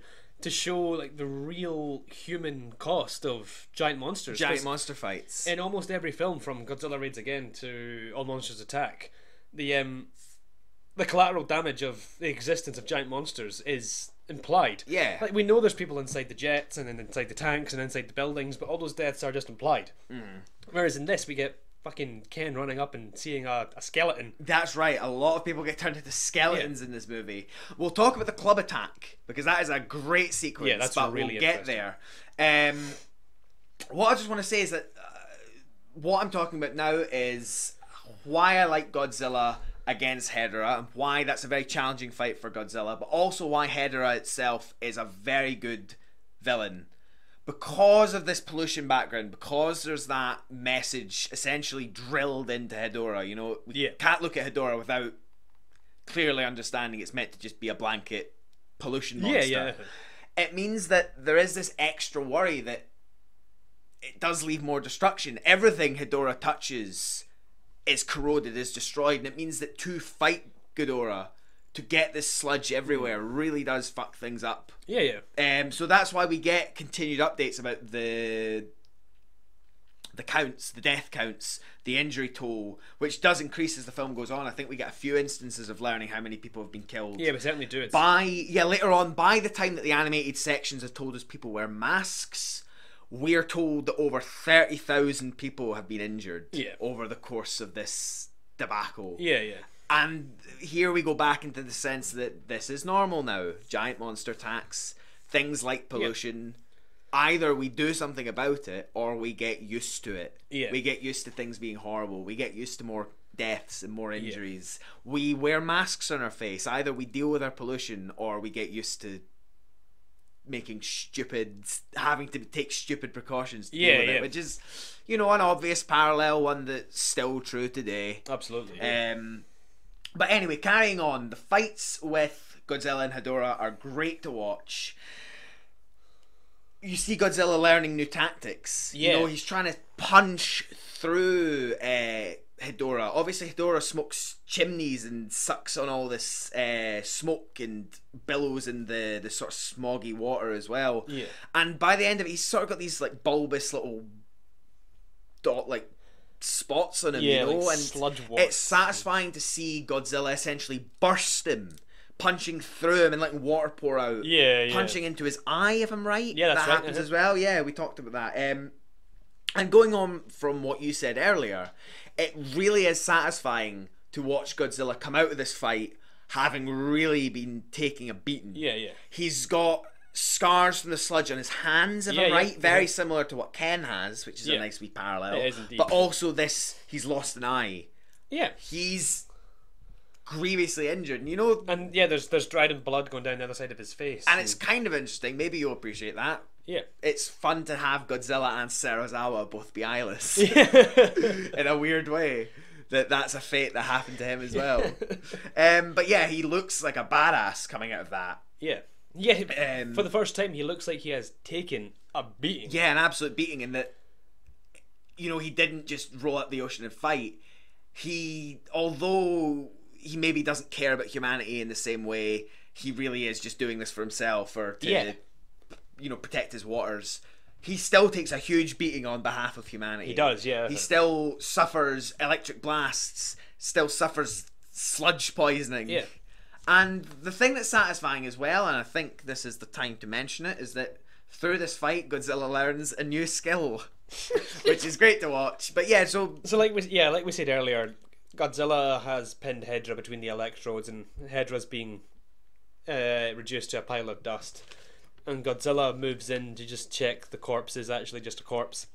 show like the real human cost of giant monsters, giant monster fights. In almost every film, from Godzilla Raids Again to All Monsters Attack, the collateral damage of the existence of giant monsters is implied. Yeah. Like, we know there's people inside the jets and then inside the tanks and inside the buildings, but all those deaths are just implied. Whereas in this, we get fucking Ken running up and seeing a skeleton. That's right. A lot of people get turned into skeletons in this movie. We'll talk about the club attack, because that is a great sequence. Yeah, that's but really we'll get there. What I just want to say is that what I'm talking about now is why I like Godzilla against Hedera, and why that's a very challenging fight for Godzilla, but also why Hedera itself is a very good villain. Because of this pollution background, because there's that message essentially drilled into Hedorah, you know, we can't look at Hedorah without clearly understanding it's meant to just be a blanket pollution monster. It means that there is this extra worry that it does leave more destruction. Everything Hedorah touches is corroded, is destroyed, and it means that to fight Ghidorah, to get this sludge everywhere, really does fuck things up. So that's why we get continued updates about the counts, the death counts, the injury toll, which does increase as the film goes on. I think we get a few instances of learning how many people have been killed. Yeah, we certainly do. Later on, by the time that the animated sections have told us people wear masks, we're told that over 30,000 people have been injured over the course of this debacle. And here we go back into the sense that this is normal now. Giant monster attacks, things like pollution. Either we do something about it, or we get used to it. We get used to things being horrible. We get used to more deaths and more injuries. We wear masks on our face. Either we deal with our pollution, or we get used to having to take stupid precautions to deal with it, which is, you know, an obvious parallel, one that's still true today. Absolutely. But anyway, carrying on, the fights with Godzilla and Hedorah are great to watch. You see Godzilla learning new tactics. You know, he's trying to punch through Hedorah. Obviously, Hedorah smokes chimneys and sucks on all this smoke and billows in the sort of smoggy water as well. And by the end of it, he's sort of got these like bulbous little spots on him, you know, like and sludge warts. It's satisfying to see Godzilla essentially burst him, punching through him and letting water pour out. Punching into his eye, if I'm right. Yeah, that's that happens as well. Yeah, we talked about that. And going on from what you said earlier, it really is satisfying to watch Godzilla come out of this fight having really been taking a beating. He's got scars from the sludge on his hands, if I'm right. Very similar to what Ken has, which is a nice wee parallel. It is indeed. But also he's lost an eye. He's grievously injured, and you know, and there's dried in blood going down the other side of his face, and it's kind of interesting. Maybe you'll appreciate that. It's fun to have Godzilla and Serizawa both be eyeless in a weird way. That's a fate that happened to him as well. But yeah, he looks like a badass coming out of that. For the first time, he looks like he has taken a beating. Yeah, an absolute beating, in that, you know, he didn't just roll up the ocean and fight. Although he maybe doesn't care about humanity in the same way, he really is just doing this for himself or to, you know, protect his waters. He still takes a huge beating on behalf of humanity. He does, yeah. He still suffers electric blasts, still suffers sludge poisoning. And the thing that's satisfying as well, and I think this is the time to mention it, is that through this fight, Godzilla learns a new skill, which is great to watch. But yeah, so like we said earlier, Godzilla has pinned Hedera between the electrodes, and Hedera's being reduced to a pile of dust. And Godzilla moves in to just check the corpse is actually just a corpse.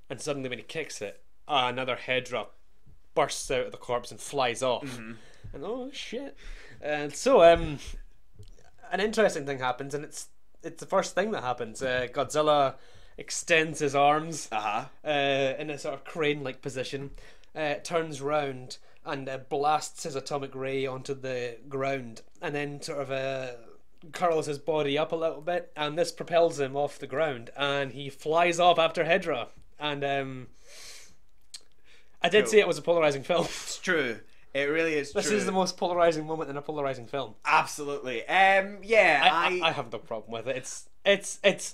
And suddenly, when he kicks it, another Hedera bursts out of the corpse and flies off. And oh shit! And so, an interesting thing happens, and it's the first thing that happens. Godzilla extends his arms in a sort of crane-like position, turns round and blasts his atomic ray onto the ground, and then sort of curls his body up a little bit, and this propels him off the ground, and he flies off after Hedera. And I did say it was a polarizing film. It's true. It really is true. This is the most polarizing moment in a polarizing film. Absolutely. I have no problem with it.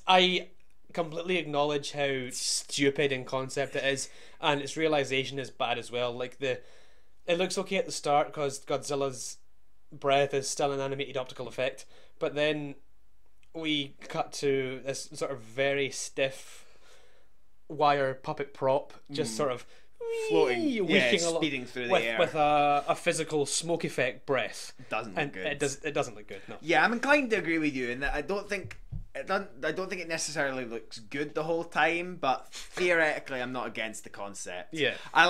I completely acknowledge how stupid in concept it is, and its realization is bad as well. Like it looks okay at the start because Godzilla's breath is still an animated optical effect, but then we cut to this sort of very stiff wire puppet prop just sort of floating, speeding through the air with a physical smoke effect breath. Doesn't look good. It doesn't look good. No. Yeah, I'm inclined to agree with you in that I don't think it necessarily looks good the whole time, but theoretically I'm not against the concept. Yeah. I've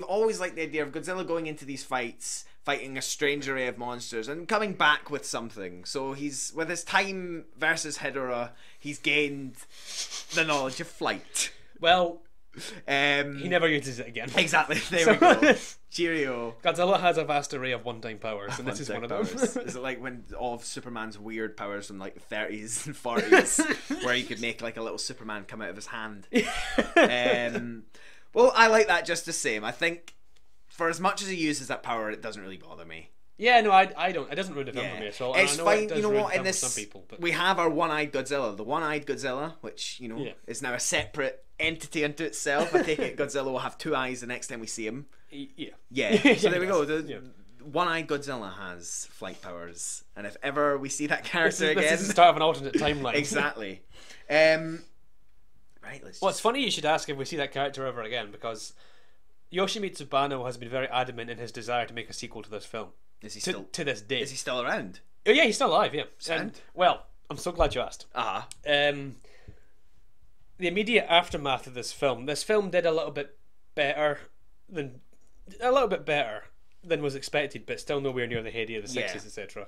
always liked the idea of Godzilla going into these fights, fighting a strange array of monsters and coming back with something. So with his time versus Hedorah, he's gained the knowledge of flight. Well, he never uses it again. Exactly. There we go. Cheerio. Godzilla has a vast array of one-time powers, and this is one of them. Is it like when all of Superman's weird powers from like the 30s and 40s, where you could make like a little Superman come out of his hand? Well, I like that just the same. I think for as much as he uses that power, it doesn't really bother me. Yeah, no, I don't. It doesn't ruin the film for me at all. It's fine. You know what? In this, this, some people, but... we have our one-eyed Godzilla. The one-eyed Godzilla, which is now a separate entity unto itself. I take it Godzilla will have two eyes the next time we see him. Yeah. So there we go. One-eyed Godzilla has flight powers, and if ever we see that character again, this is the start of an alternate timeline. Exactly. Right. Well, it's funny you should ask if we see that character ever again, because Yoshimitsu Banno has been very adamant in his desire to make a sequel to this film. Is he still to this day? Is he still around? Oh yeah, he's still alive. Yeah. Sound. Well, I'm so glad you asked. The immediate aftermath of this film did a little bit better than was expected, but still nowhere near the heyday of the 60s, etc.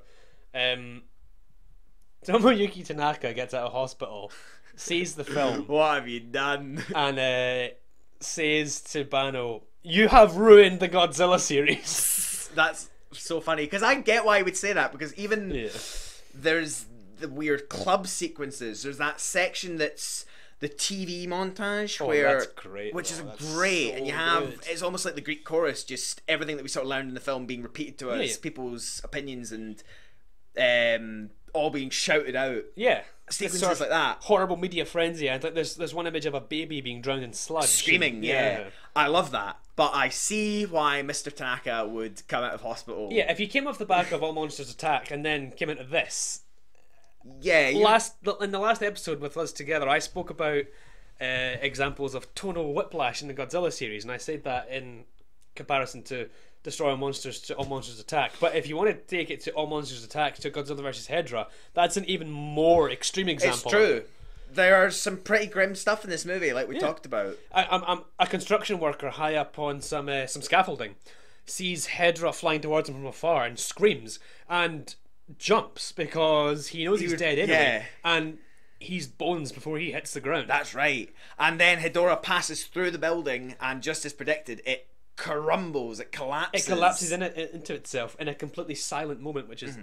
Tomoyuki Tanaka gets out of hospital, sees the film. What have you done? And says to Banno, "You have ruined the Godzilla series." That's so funny, because I get why he would say that, because even there's the weird club sequences. There's that section that's the TV montage that's great, which is that's great, so and you have good. It's almost like the Greek chorus, just everything that we sort of learned in the film being repeated to us, people's opinions and all being shouted out. Yeah. Sequences sort of like that. Horrible media frenzy. And there's one image of a baby being drowned in sludge. Screaming, yeah. I love that. But I see why Mr. Tanaka would come out of hospital. Yeah, if you came off the back of All Monsters Attack and then came into this. Yeah. In the last episode with us together, I spoke about examples of tonal whiplash in the Godzilla series, and I said that in comparison to Destroy All Monsters to All Monsters Attack. But if you want to take it to All Monsters Attack to Godzilla vs. Hedera, that's an even more extreme example. It's true. There are some pretty grim stuff in this movie, like we talked about. I'm a construction worker high up on some scaffolding, sees Hedera flying towards him from afar and screams and jumps because he knows he's dead anyway. And he's bones before he hits the ground. That's right. And then Hedorah passes through the building, and just as predicted, it crumbles, it collapses. It collapses into itself in a completely silent moment, which is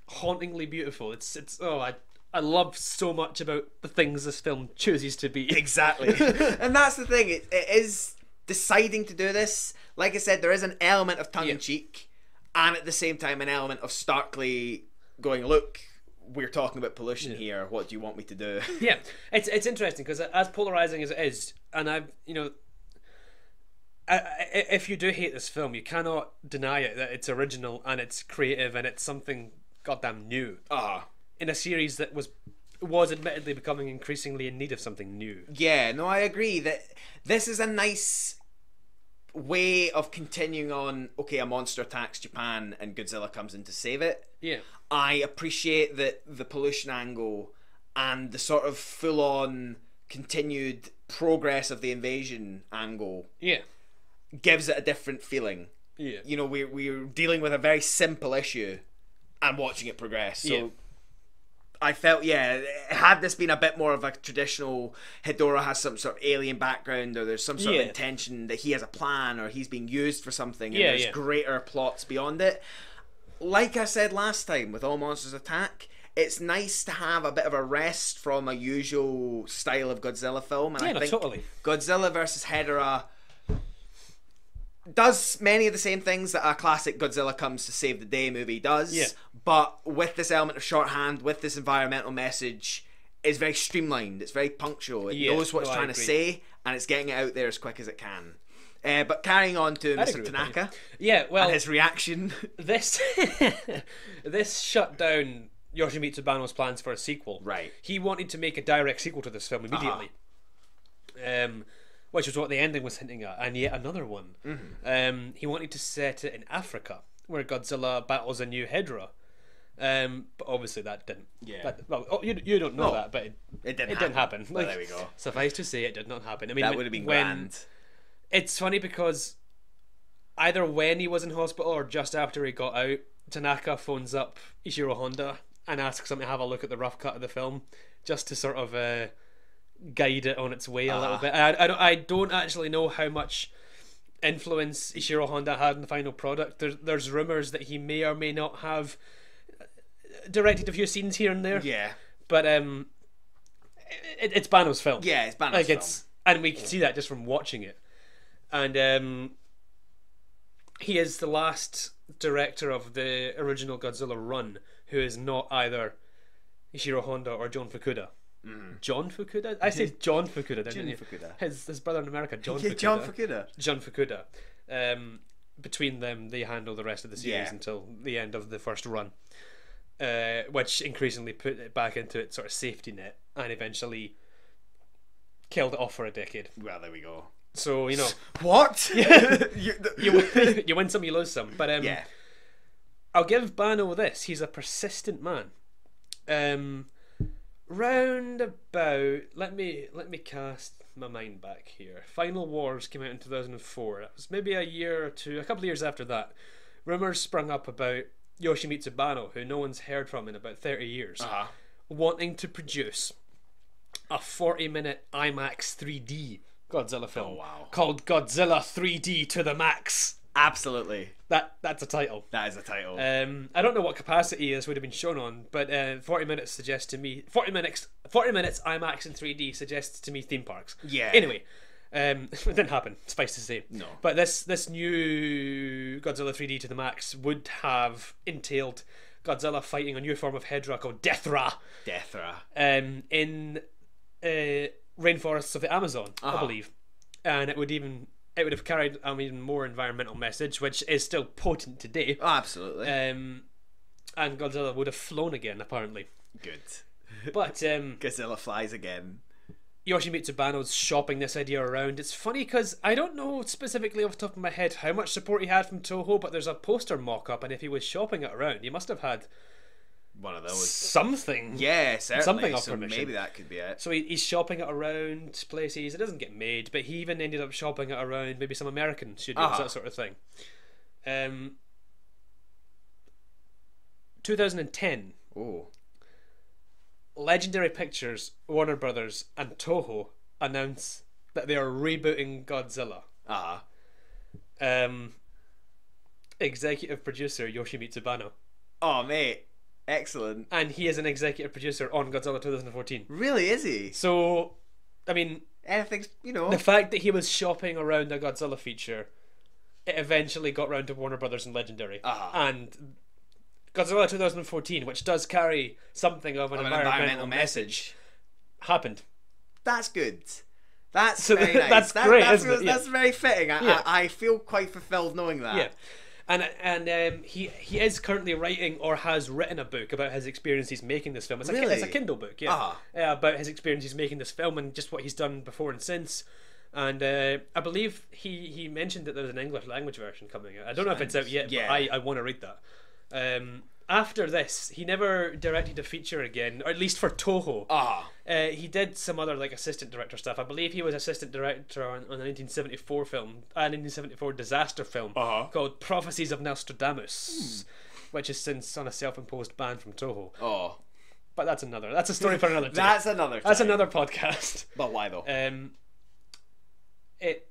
hauntingly beautiful. I love so much about the things this film chooses to be. Exactly. And that's the thing, it is deciding to do this. Like I said, there is an element of tongue-in-cheek, and at the same time an element of starkly going, look, we're talking about pollution here, what do you want me to do? Yeah, it's interesting, because as polarizing as it is, and if you do hate this film, you cannot deny it that it's original and it's creative and it's something goddamn new. In a series that was admittedly becoming increasingly in need of something new. Yeah, no, I agree that this is a nice way of continuing on. Okay, a monster attacks Japan and Godzilla comes in to save it. Yeah. I appreciate that the pollution angle and the sort of full-on continued progress of the invasion angle gives it a different feeling. Yeah. You know, we're dealing with a very simple issue and watching it progress. So I felt, had this been a bit more of a traditional, Hedorah has some sort of alien background, or there's some sort of intention that he has a plan, or he's being used for something, and there's greater plots beyond it. like I said last time with All Monsters Attack, it's nice to have a bit of a rest from a usual style of Godzilla film, and I think totally. Godzilla vs. Hedorah does many of the same things that a classic Godzilla Comes to Save the Day movie does, but with this element of shorthand, with this environmental message, it's very streamlined, it's very punctual, it knows what it's trying to say, and it's getting it out there as quick as it can. But carrying on to Mr. Tanaka, well, and his reaction. This shut down Yoshimitsu Banno's plans for a sequel. Right. He wanted to make a direct sequel to this film immediately. Which was what the ending was hinting at, and yet another one. Mm-hmm. He wanted to set it in Africa, where Godzilla battles a new Hedera. But obviously that didn't. Yeah. You don't know that, but it didn't happen. Well, there we go. Suffice to say, it did not happen. I mean, that would have been grand. It's funny because either when he was in hospital or just after he got out, Tanaka phones up Ishiro Honda and asks him to have a look at the rough cut of the film, just to sort of guide it on its way a little bit. I don't actually know how much influence Ishiro Honda had in the final product. There's rumours that he may or may not have directed a few scenes here and there. Yeah. But it's Banno's film. Yeah, it's Banno's film. And we can see that just from watching it. And he is the last director of the original Godzilla run who is not either Ishiro Honda or John Fukuda. John Fukuda? I said John Fukuda, didn't you? Fukuda. His brother in America, John Fukuda. John Fukuda. John Fukuda. Between them, they handle the rest of the series until the end of the first run, which increasingly put it back into its sort of safety net and eventually killed it off for a decade. Well, there we go. So, you know. What? you win some, you lose some. But I'll give Banno this. He's a persistent man. Round about, let me cast my mind back here. Final Wars came out in 2004. That was maybe a couple of years after that. Rumours sprung up about Yoshimitsu Banno, who no one's heard from in about 30 years, wanting to produce a 40-minute IMAX 3D Godzilla film called Godzilla 3D to the Max. Absolutely. That's a title. That is a title. I don't know what capacity this would have been shown on, but 40 minutes suggests to me 40 minutes IMAX in 3D suggests to me theme parks. Yeah. Anyway, it didn't happen, suffice to say. No. But this new Godzilla 3D to the Max would have entailed Godzilla fighting a new form of Hedorah called Deathra. In rainforests of the Amazon, I believe, and it would have carried an even more environmental message, which is still potent today. Oh, absolutely. And Godzilla would have flown again, apparently. Good. But Godzilla flies again. Yoshimitsu Banno's shopping this idea around. It's funny because I don't know specifically off the top of my head how much support he had from Toho, but there's a poster mock-up, and if he was shopping it around, he must have had one of those. Something. Yeah, certainly. Something of so permission. Maybe that could be it. So he's shopping it around places. It doesn't get made, but he even ended up shopping it around maybe some American studios, that sort of thing. 2010. Oh. Legendary Pictures, Warner Brothers, and Toho announce that they are rebooting Godzilla. Executive producer Yoshimitsu Banno. Oh, mate. Excellent. And he is an executive producer on Godzilla 2014. Really, is he? So, I mean, anything's, the fact that he was shopping around a Godzilla feature, it eventually got round to Warner Brothers and Legendary. And Godzilla 2014, which does carry something of an environmental message, happened. That's good. That's very nice. That's great, isn't it? That's very fitting. I feel quite fulfilled knowing that. Yeah. And he is currently writing or has written a book about his experiences making this film. It's a Kindle book, about his experiences making this film and just what he's done before and since. And I believe he mentioned that there's an English language version coming out. I don't know if it's out yet, but I want to read that. After this, he never directed a feature again, or at least for Toho. He did some other assistant director stuff. I believe he was assistant director on a 1974 film, a 1974 disaster film called Prophecies of Nostradamus, which is since on a self-imposed ban from Toho. But that's a story for another day. That's another podcast. But why though? It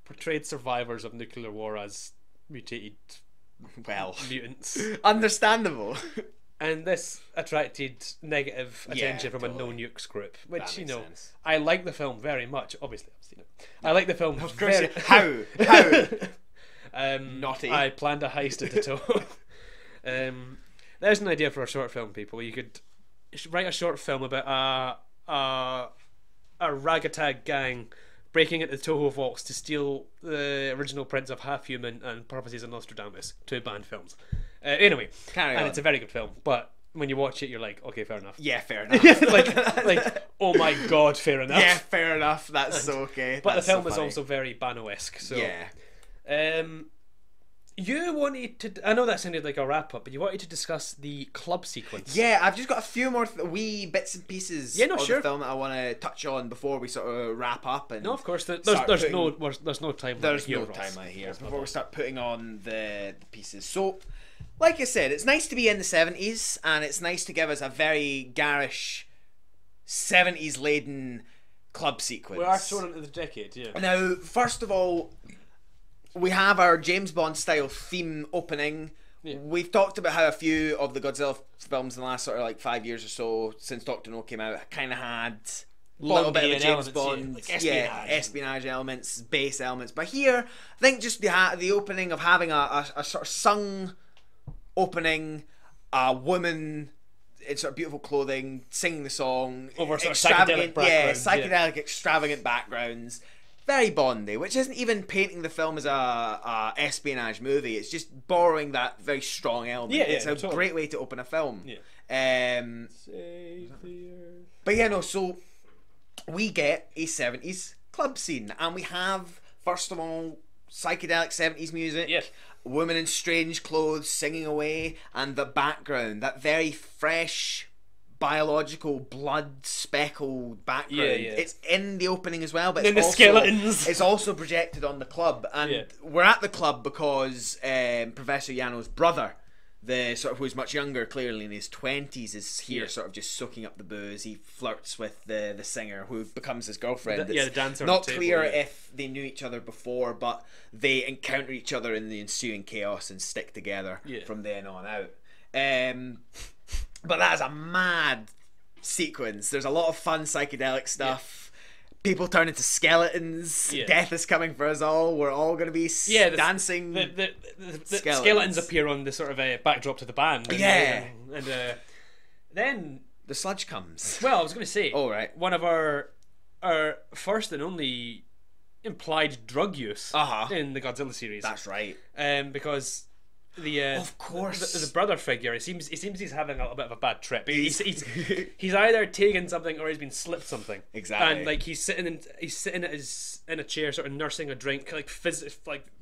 portrayed survivors of nuclear war as mutated Well, mutants. understandable. And this attracted negative attention from totally. a no-nukes group, which, That you makes know, sense. I like the film very much. Obviously, I've seen it. I like the film Of course. very... How? Naughty. I planned a heist at the Toho. There's an idea for a short film, people. You could write a short film about a ragtag gang breaking into the Toho vaults to steal the original prints of Half Human and Prophecies of Nostradamus, 2 banned films. Anyway, Carry and on. it's a very good film, but when you watch it, you're like, okay, fair enough. Yeah, fair enough. like, oh my god, fair enough. Yeah, fair enough. That's so okay. But That's the film so is funny. also very Bano-esque. So, Yeah. you wanted to... I know that sounded like a wrap-up, but you wanted to discuss the club sequence. Yeah, I've just got a few more wee bits and pieces Yeah, no, of sure. the film that I want to touch on before we sort of wrap up. And No, of course. There's start no putting- there's no time. There's here, no Ross. time out here There's no before we time. start putting on the pieces. So, like I said, it's nice to be in the 70s, and it's nice to give us a very garish 70s laden club sequence. We are thrown into the decade, yeah. Now, first of all, we have our James Bond style theme opening. Yeah. We've talked about how a few of the Godzilla films in the last sort of like 5 years or so since Doctor No came out kind of had a little bit of a Bondian James elements, Bond, like espionage. espionage elements, base elements. But here, I think just the opening of having a sort of sung opening, a woman in sort of beautiful clothing singing the song Over sort of extravagant- psychedelic backgrounds, psychedelic extravagant backgrounds, very Bondy, which isn't even painting the film as a espionage movie. It's just borrowing that very strong element. Yeah, It's a totally. great way to open a film. Yeah. Um, but yeah, no, so we get a 70s club scene, and we have, first of all, psychedelic 70s music, Yes. women in strange clothes singing away, and the background, that very fresh, biological, blood speckled background. Yeah. It's in the opening as well, but And it's the also, skeletons. it's also projected on the club, and Yeah. we're at the club because Professor Yano's brother, the sort of who's much younger, clearly in his 20s, is here, Yeah. sort of just soaking up the booze. He flirts with the singer, who becomes his girlfriend. The It's dancer on not the table, clear yeah. if they knew each other before, but they encounter each other in the ensuing chaos and stick together Yeah. from then on out. But that is a mad sequence. There's a lot of fun psychedelic stuff. People turn into skeletons. Yeah. Death is coming for us all. We're all going to be dancing. The skeletons. skeletons appear on the sort of backdrop to the band. And, Yeah. and then, The sludge comes. well, I was going to say, Oh, right. one of our first and only implied drug use in the Godzilla series. That's right. Because the Of course. the brother figure, it seems he's having a little bit of a bad trip. He's either taken something or he's been slipped something. Exactly. And like he's sitting in a chair, sort of nursing a drink, like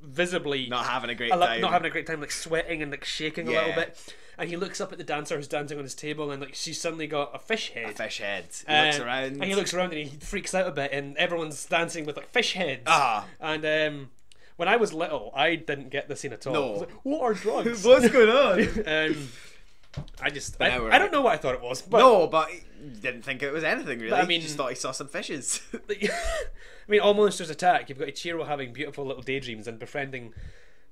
visibly Not having a great time. not having a great time, like sweating and like shaking a little Yeah. bit. And he looks up at the dancer who's dancing on his table, and like she's suddenly got a fish head. A fish head. He looks around. And he looks around and he freaks out a bit, and everyone's dancing with like fish heads. And when I was little, I didn't get the scene at all. No. I was like, what are drugs? What's going on? I now we're I don't know what I thought it was. But No, but he didn't think it was anything really. But I He mean- just thought he saw some fishes. I mean, all monsters attack. You've got Ichiro having beautiful little daydreams and befriending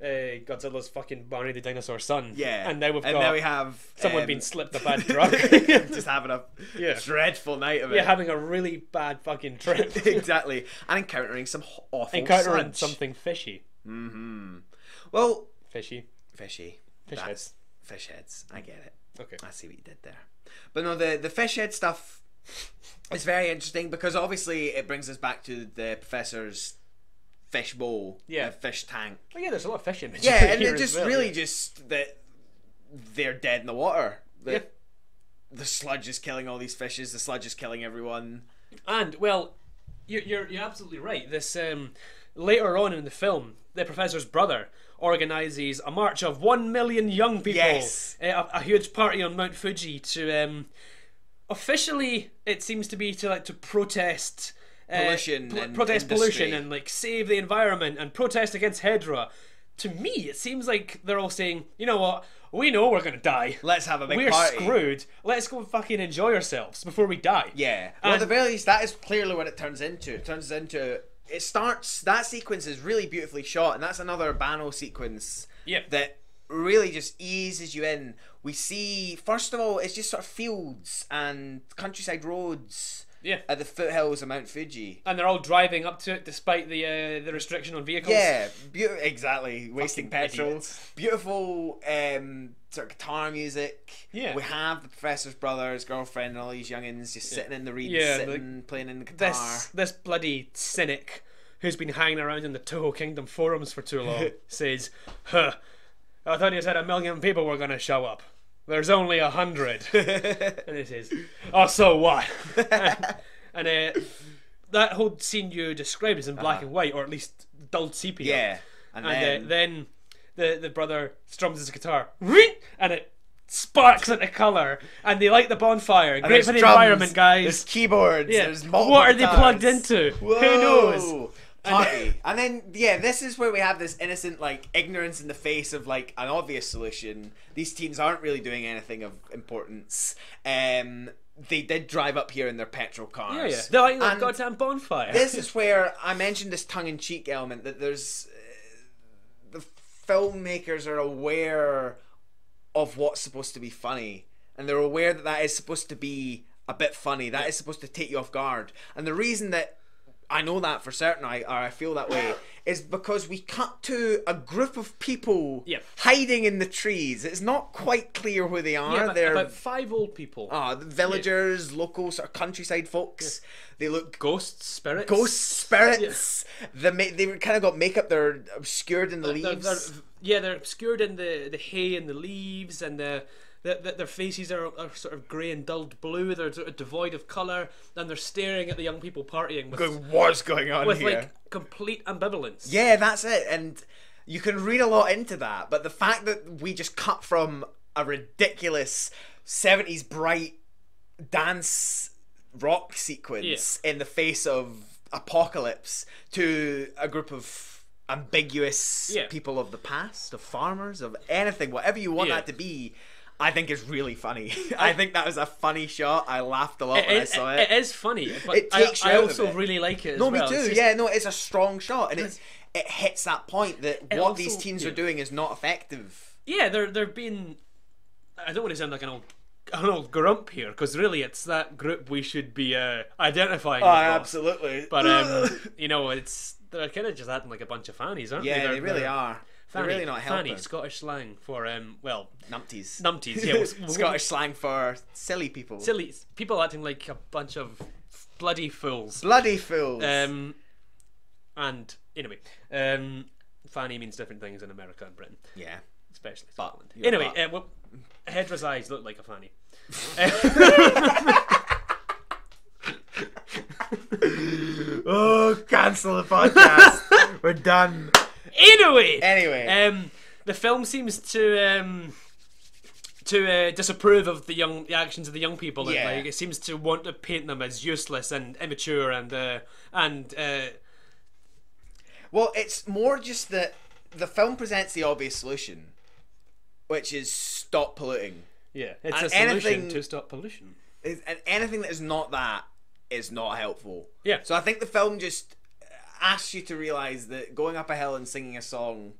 Godzilla's fucking Barney the dinosaur son. Yeah. And now we have someone being slipped a bad drug. just having a Yeah. dreadful night of it. Yeah, having a really bad fucking trip. Exactly. And encountering some awful Encountering sludge. something fishy. Well, Fishy. fishy. Fish That's- heads. Fish heads. I get it. Okay. I see what you did there. But no, the fish head stuff is very interesting because obviously it brings us back to the professor's fish bowl, Yeah. the fish tank. Oh yeah, there's a lot of fish imagery. Yeah, and here it as just well, really yeah. just that they're dead in the water. Yeah. The sludge is killing all these fishes. The sludge is killing everyone. And well, you're absolutely right. This later on in the film, the professor's brother organizes a march of 1 million young people. Yes. A huge party on Mount Fuji to officially, it seems to be to protest Pollution and protest industry. pollution and like save the environment and protest against Hedera. To me, it seems like they're all saying, you know what, we know we're gonna die. Let's have a big We're party. screwed. Let's go fucking enjoy ourselves before we die. Yeah. Well, at And- the very least, that is clearly what it turns into. It starts. That sequence is really beautifully shot, and that's another Bano sequence. Yep. That really just eases you in. We see, first of all, it's just sort of fields and countryside roads. Yeah. At the foothills of Mount Fuji. And they're all driving up to it despite the restriction on vehicles. Yeah, exactly. Wasting Fucking petrol. idiots. Beautiful sort of guitar music. Yeah. We have the professor's brother, his girlfriend, and all these youngins just sitting in the reeds, playing in the guitar. This bloody cynic who's been hanging around in the Toho Kingdom forums for too long says, I thought you said 1 million people were going to show up. There's only 100. And he says, oh, so what? and that whole scene you described is in black and white, or at least dulled sepia. Yeah. And then the brother strums his guitar, and it sparks into colour, and they light the bonfire. And Great for the drums, environment, guys. There's keyboards, there's multiple What are they guitars. plugged into? Whoa. Who knows? Party. And then, this is where we have this innocent, like, ignorance in the face of, like, an obvious solution. These teens aren't really doing anything of importance. They did drive up here in their petrol cars. Yeah. They're lighting a goddamn bonfire. This is where I mentioned this tongue-in-cheek element, that there's... the filmmakers are aware of what's supposed to be funny. And they're aware that is supposed to be a bit funny. That is supposed to take you off guard. And the reason that I know that for certain, or I feel that way, is because we cut to a group of people hiding in the trees. It's not quite clear who they are. Yeah, they're about 5 old people. the villagers, local sort of countryside folks. They look Ghost spirits. They kind of got makeup. They're obscured in the leaves. They're obscured in the hay and the leaves, and their faces are sort of grey and dulled blue. They're sort of devoid of colour, and they're staring at the young people partying with, what's going on with here? like complete ambivalence. Yeah, that's it. And you can read a lot into that, but the fact that we just cut from a ridiculous 70s bright dance rock sequence in the face of apocalypse to a group of ambiguous people of the past, of farmers, of anything, whatever you want that to be, I think is really funny. I think that was a funny shot. I laughed a lot when I saw it. It is funny, but it takes you I out also of it. really like it as No, well. me too. It's a strong shot, and it hits that point that what these teens are doing is not effective. Yeah, they're being... I don't want to sound like an old grump here, because really it's that group we should be identifying with. Absolutely. But, they're kind of just acting like a bunch of fannies, aren't they? Yeah, they really are. They're really not helping. Fanny, Scottish slang for, numpties. Numpties, yeah. Scottish slang for silly people. Silly people acting like a bunch of bloody fools. Bloody fools. And, anyway, Fanny means different things in America and Britain. Yeah. Especially Scotland. Anyway, Hedra's eyes look like a fanny. Cancel the podcast. We're done. Anyway, the film seems to disapprove of the actions of the young people. And, like, it seems to want to paint them as useless and immature and well, it's more just that the film presents the obvious solution, which is stop polluting. Yeah, it's a solution to stop pollution. And anything that is not that is not helpful. Yeah. So I think the film just asks you to realise that going up a hill and singing a song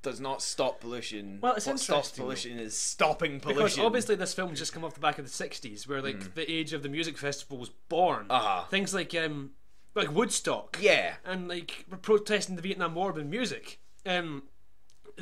does not stop pollution. Well, it's what interesting. stops pollution is stopping pollution. Because obviously this film's just come off the back of the 60s, where like the age of the music festival was born. Things like Woodstock. Yeah. And like protesting the Vietnam War with music. The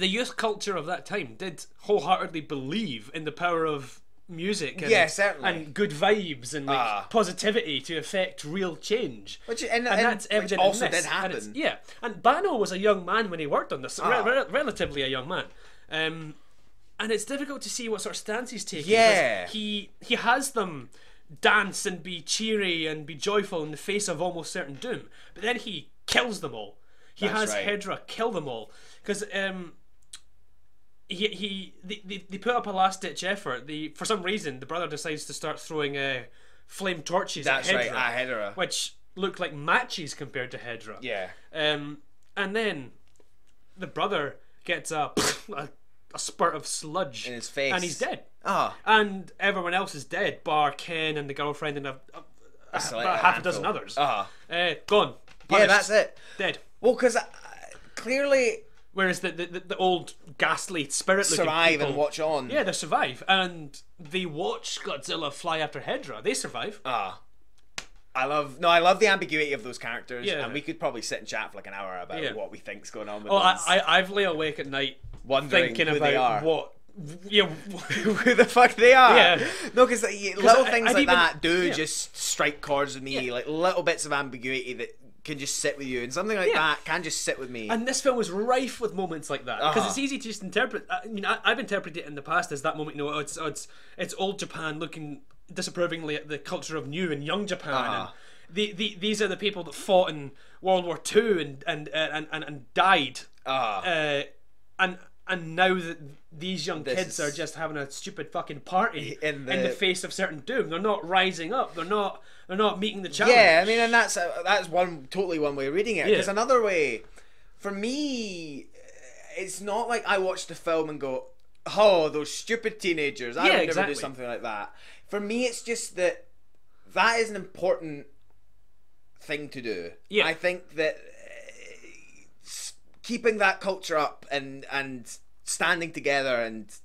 youth culture of that time did wholeheartedly believe in the power of music and, certainly. and good vibes and like positivity to affect real change. And that's evident also in this. did happen. And Bano was a young man when he worked on this, relatively a young man. And it's difficult to see what sort of stance he's taking. Yeah. He has them dance and be cheery and be joyful in the face of almost certain doom, but then he kills them all. He has Hedera kill them all because they put up a last ditch effort. For some reason the brother decides to start throwing flame torches at Hedera, which look like matches compared to Hedera. Yeah. And then the brother gets a spurt of sludge in his face, and he's dead. And everyone else is dead, bar Ken and the girlfriend and about half a dozen others. Gone. Punished. Yeah, that's it. Dead. Well, because clearly Whereas the old ghastly spirit looking Survive people, and watch on. Yeah, they survive, and they watch Godzilla fly after Hedera. They survive. I love the ambiguity of those characters, Yeah. and we could probably sit and chat for like an hour about what we think's going on with Oh, those. I've lay awake at night Wondering thinking who they are. about what. Yeah, Who the fuck they are? Yeah. No, because little things I'd like even- that do yeah. just strike chords with me, Yeah. like little bits of ambiguity that can just sit with you, and something like Yeah. that can just sit with me. And this film was rife with moments like that because Uh-huh. it's easy to just interpret. I mean, I've interpreted it in the past as that moment. You know, it's old Japan looking disapprovingly at the culture of new and young Japan. Uh-huh. And these are the people that fought in World War II and died. And now that these young kids are just having a stupid fucking party in the face of certain doom. They're not rising up. They're not meeting the challenge. Yeah, I mean, and that's totally one way of reading it. Yeah. There's another way. For me, it's not like I watch the film and go, "Oh, those stupid teenagers." I would never exactly. do something like that. For me, it's just that is an important thing to do. Yeah. I think that keeping that culture up and standing together and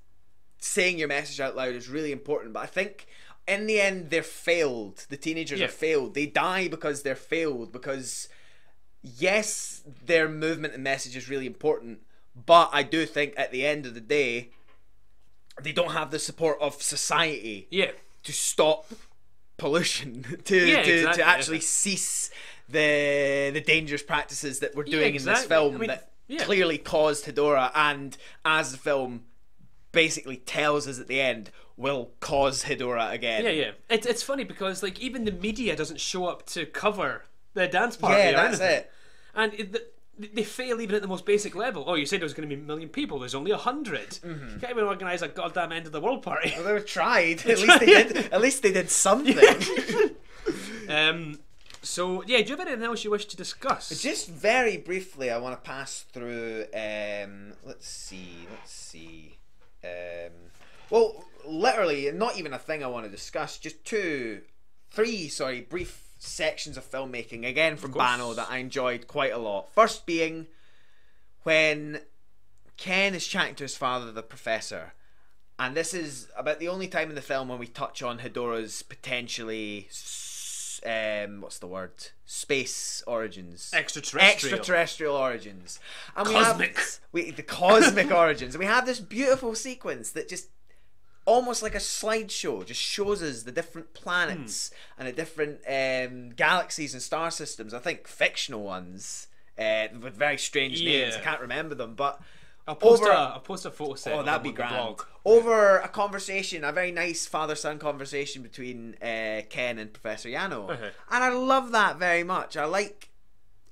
saying your message out loud is really important. But I think in the end they're failed. The teenagers are failed. They die because they're failed, because yes, their movement and message is really important, but I do think at the end of the day they don't have the support of society to stop pollution, to actually cease the dangerous practices that we're doing in this film that clearly caused Hedorah, and as the film basically tells us at the end, will cause Hedorah again. Yeah. It's funny because like even the media doesn't show up to cover the dance party. Yeah, or that's anything. it. And they fail even at the most basic level. Oh, you said there was going to be 1 million people. There's only 100. Mm-hmm. You can't even organise a goddamn end of the world party. Well, they tried. At least they did something. So yeah, do you have anything else you wish to discuss? Just very briefly, I want to pass through. Let's see. Well, literally, not even a thing I want to discuss. Just three brief sections of filmmaking again from Bano that I enjoyed quite a lot. First being when Ken is chatting to his father, the professor, and this is about the only time in the film when we touch on Hedorah's potentially what's the word? Space origins. Extraterrestrial origins. And Cosmic. the cosmic origins. And we have this beautiful sequence that just almost like a slideshow just shows us the different planets and the different galaxies and star systems. I think fictional ones with very strange names. I can't remember them, but I'll post a photo set. Oh, that'd be on the grand. blog. Over a conversation, a very nice father-son conversation between Ken and Professor Yano. Uh-huh. And I love that very much. It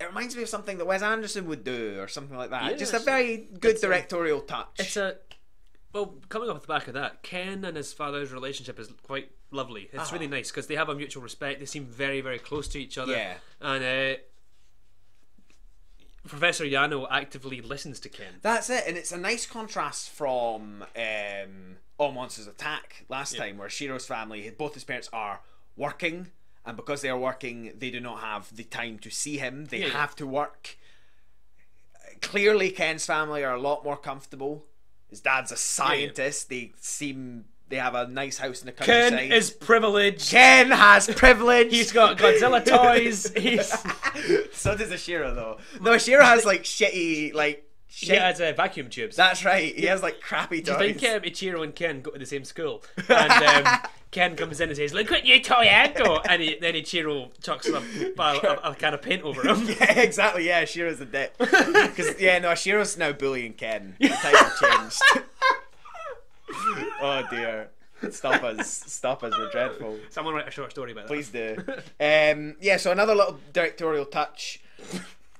reminds me of something that Wes Anderson would do or something like that. Yeah, Just a very good directorial touch. Well, coming off the back of that, Ken and his father's relationship is quite lovely. It's really nice because they have a mutual respect. They seem very, very close to each other. Yeah. And Professor Yano actively listens to Ken. That's it, and it's a nice contrast from All Monsters Attack last time, where Shiro's family, both his parents are working, and because they are working, they do not have the time to see him. They have to work. Clearly, Ken's family are a lot more comfortable. His dad's a scientist. They have a nice house in the countryside. Ken is privileged. Ken has privilege. He's got Godzilla toys. So does Ashiro though. No, Ashiro has like shitty He has vacuum tubes. That's right. He has like crappy toys. Do you think Ichiro and Ken go to the same school? And Ken comes in and says, "Look what you toy I got," and then Ichiro chucks a can of paint over him. Yeah, exactly. Yeah, Ashiro's a dick. Because Ashiro's now bullying Ken. The title changed. Oh dear. Stop us, we're dreadful. Someone write a short story about that. Please do. So another little directorial touch.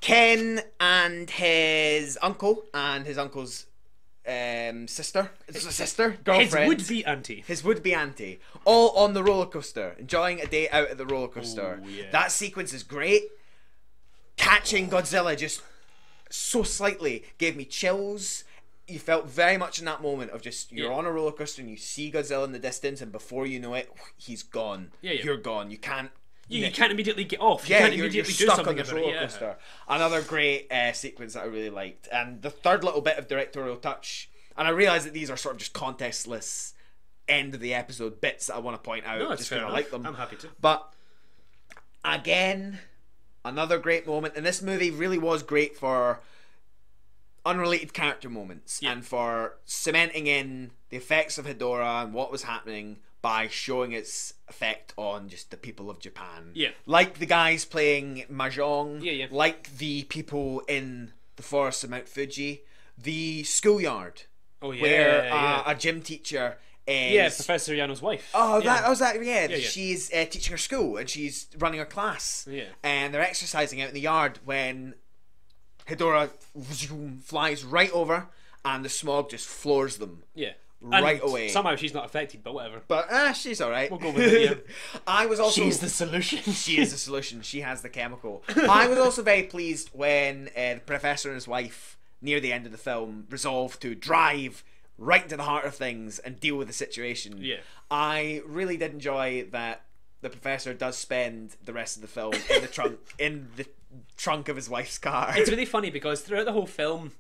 Ken and his uncle and his uncle's sister. Is it a sister? Girlfriend. His would-be auntie. All on the roller coaster, enjoying a day out at the roller coaster. Oh, yeah. That sequence is great. Catching Godzilla just so slightly gave me chills. You felt very much in that moment of just you're on a roller coaster and you see Godzilla in the distance, and before you know it, he's gone. You're gone. You can't You can't immediately get off. You Yeah, can't you're immediately do stuck something on this about it. roller Yeah. coaster. Another great sequence that I really liked, and the third little bit of directorial touch. And I realise that these are sort of just contextless end of the episode bits that I want to point out, No, it's just fair because I enough. like them. I'm happy to. But again, another great moment, and this movie really was great for unrelated character moments and for cementing in the effects of Hedorah and what was happening by showing its effect on just the people of Japan. Yeah. Like the guys playing mahjong, Yeah. like the people in the forests of Mount Fuji, the schoolyard, Oh yeah. where yeah. a gym teacher is... Yeah, Professor Yano's wife. Oh, yeah. yeah. Yeah. She's teaching her school and she's running her class. Yeah. And they're exercising out in the yard when Hedorah flies right over and the smog just floors them. Yeah. Right And away. Somehow she's not affected, but whatever. But she's alright. We'll go with it, yeah. I was also... She's the solution. She is the solution. She has the chemical. I was also very pleased when the professor and his wife, near the end of the film, resolved to drive right into the heart of things and deal with the situation. Yeah. I really did enjoy that the professor does spend the rest of the film in the trunk of his wife's car. It's really funny because throughout the whole film,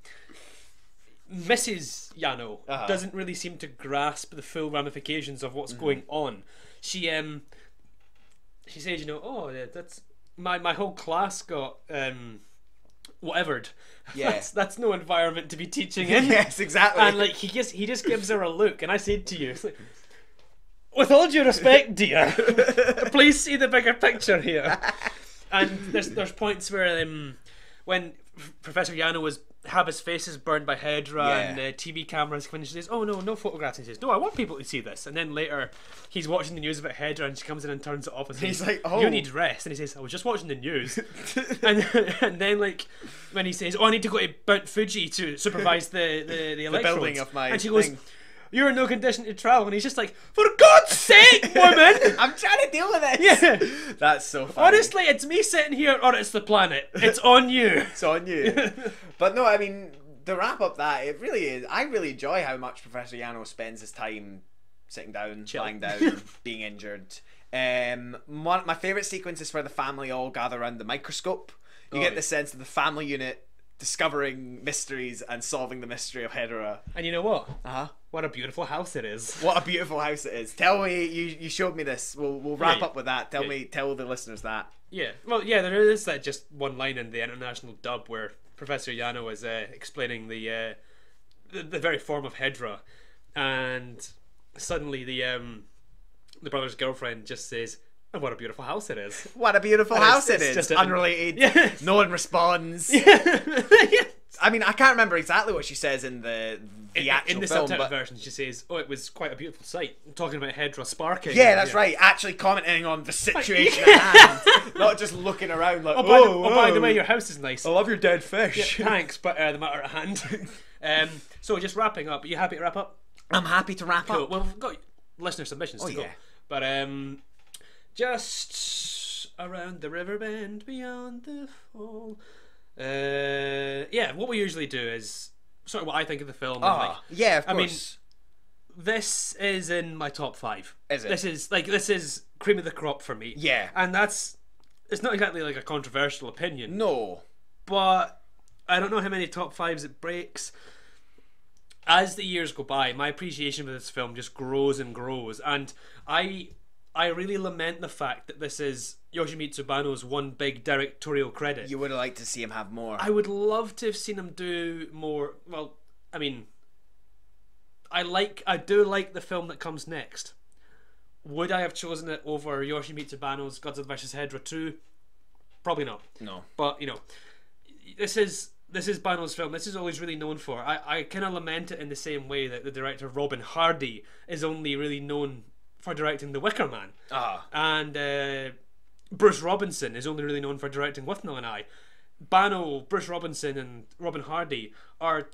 Mrs. Yano doesn't really seem to grasp the full ramifications of what's going on. She says, you know, oh, yeah, that's my whole class got whatevered. Yeah. That's no environment to be teaching in. Yes, exactly. And like he just gives her a look, and I said to you, it's like, with all due respect, dear, please see the bigger picture here. And there's points where when Professor Yano was have his faces burned by Hedera and TV cameras come in, and she says, oh no photographs, and he says, no, I want people to see this. And then later he's watching the news about Hedera and she comes in and turns it off and says, he's like, oh, you need rest. And he says, I was just watching the news. and then like when he says, oh, I need to go to Mount Fuji to supervise the electrodes, building of my and she goes, thing. you're in no condition to travel. And he's just like, for God's sake, woman! I'm trying to deal with this. Yeah. That's so funny. Honestly, it's me sitting here or it's the planet. It's on you. It's on you. But no, I mean, to wrap up that, it really is. I really enjoy how much Professor Yano spends his time sitting down, lying down, being injured. My favourite sequence is where the family all gather around the microscope. You get the sense of the family unit discovering mysteries and solving the mystery of Hedera. And you know what? Uh-huh. What a beautiful house it is. What a beautiful house it is. Tell me, you showed me this. We'll wrap up with that. Tell the listeners that. Yeah. Well, yeah, there is that just one line in the international dub where Professor Yano is explaining the very form of Hedera, and suddenly the brother's girlfriend just says, oh, what a beautiful house it is. What a beautiful And house it's it is. just Unrelated. Yeah. No one responds. Yeah. I mean, I can't remember exactly what she says in the actual in the film, subtitle but version, she says, "Oh, it was quite a beautiful sight." Talking about Hedera sparking. yeah, that's right. Actually, commenting on the situation at hand, not just looking around like, By the way, your house is nice. I love your dead fish. Yeah, thanks, but the matter at hand. So just wrapping up. Are you happy to wrap up? I'm happy to wrap Cool. up. Well, we've got listener submissions to go. yeah. But just around the river bend beyond the fall. Yeah, what we usually do is sort of what I think of the film. And yeah, of I mean, course. this is in my top 5. Is it? This is cream of the crop for me. Yeah. And it's not exactly like a controversial opinion. No. But I don't know how many top 5s it breaks. As the years go by, my appreciation for this film just grows and grows, and I really lament the fact that this is Yoshimitsu Banno's one big directorial credit. You would have liked to see him have more. I would love to have seen him do more. Well, I mean, I do like the film that comes next. Would I have chosen it over Yoshimitsu Banno's Godzilla vs. Hedorah 2? Probably not. No. But, you know, this is Banno's film. This is all he's really known for. I kind of lament it in the same way that the director Robin Hardy is only really known for directing The Wicker Man. And Bruce Robinson is only really known for directing Withnail and I. Banno, Bruce Robinson and Robin Hardy are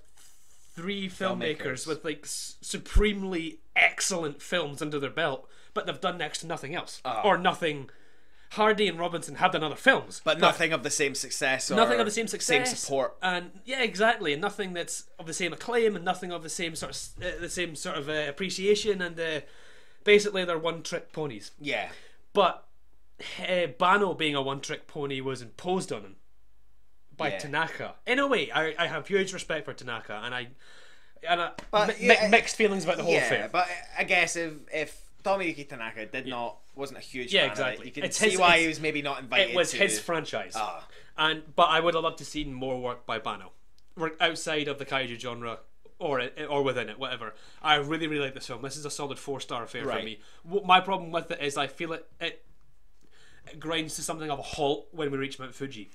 3 filmmakers with like supremely excellent films under their belt, but they've done next to nothing else. Or nothing. Hardy and Robinson have done other films, but nothing of the same success. Or nothing of the same success, same support, and yeah, exactly, and nothing that's of the same acclaim, and nothing of the same sort of appreciation, and basically they're one-trick ponies. Yeah, but Bano being a one-trick pony was imposed on him by Tanaka. In a way, I have huge respect for Tanaka, and mixed feelings about the whole affair. But I guess if Tomoyuki Tanaka wasn't a huge fan of it, you can see his, why he was maybe not invited. It was his franchise, but I would have loved to see more work by Bano, outside of the kaiju genre. Or within it, whatever. I really, really like this film. This is a solid 4-star affair for me. My problem with it is I feel it grinds to something of a halt when we reach Mount Fuji.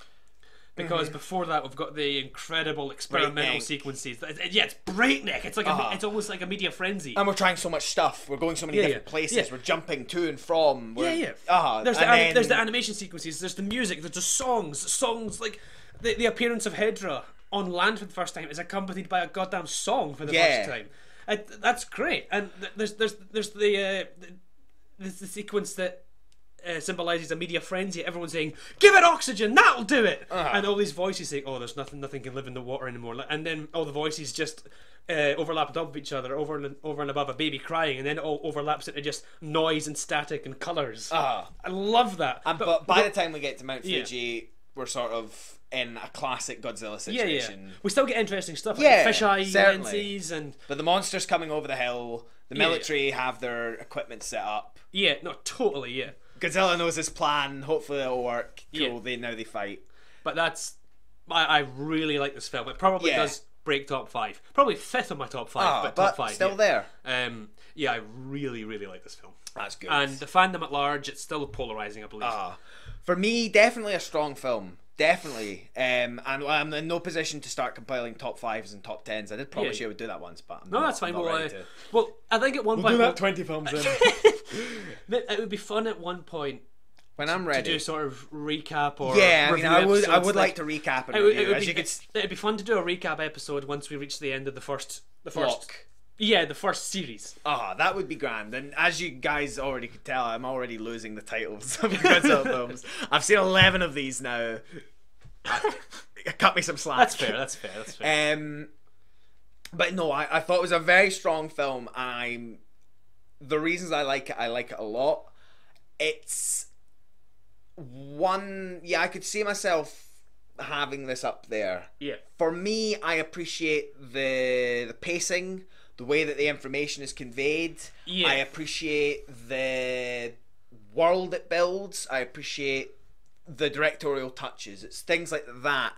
Because before that, we've got the incredible experimental sequences. It's breakneck. It's like it's almost like a media frenzy. And we're trying so much stuff. We're going so many different places. We're jumping to and from. There's the animation sequences. There's the music. There's the songs. Songs like the appearance of Hedera on land for the first time is accompanied by a goddamn song for the first time. That's great. And there's the sequence that symbolises a media frenzy. Everyone's saying, "Give it oxygen, that'll do it," and all these voices saying, "Oh, there's nothing can live in the water anymore." And then all the voices just overlap on top of each other, over and above a baby crying, and then it all overlaps into just noise and static and colours. I love that. But by the time we get to Mount Fuji, we're sort of in a classic Godzilla situation. We still get interesting stuff, like the fisheye lenses but the monsters coming over the hill, the military have their equipment set up. Totally. Godzilla knows his plan. Hopefully it'll work. Cool. They fight. But I really like this film. It probably does break top 5. Probably 5th on my top 5, but top 5. Still there. I really, really like this film. That's good. And the fandom at large, it's still polarising, I believe. For me, definitely a strong film. Definitely. And I'm in no position to start compiling top 5s and top 10s. I did promise you I would do that once, but that's fine. Well, I think at one point... We'll do that 20 films in. It would be fun at one point when I'm ready to do sort of recap or I would like to recap and review. It'd be fun to do a recap episode once we reach the end of the first series. That would be grand. And as you guys already could tell, I'm already losing the titles of the Godzilla films. I've seen 11 of these now. Cut me some slack. That's fair. But no, I thought it was a very strong film, and the reasons I like it a lot. It's one, I could see myself having this up there. For me, I appreciate the pacing, the way that the information is conveyed. I appreciate the world it builds. I appreciate the directorial touches. It's things like that.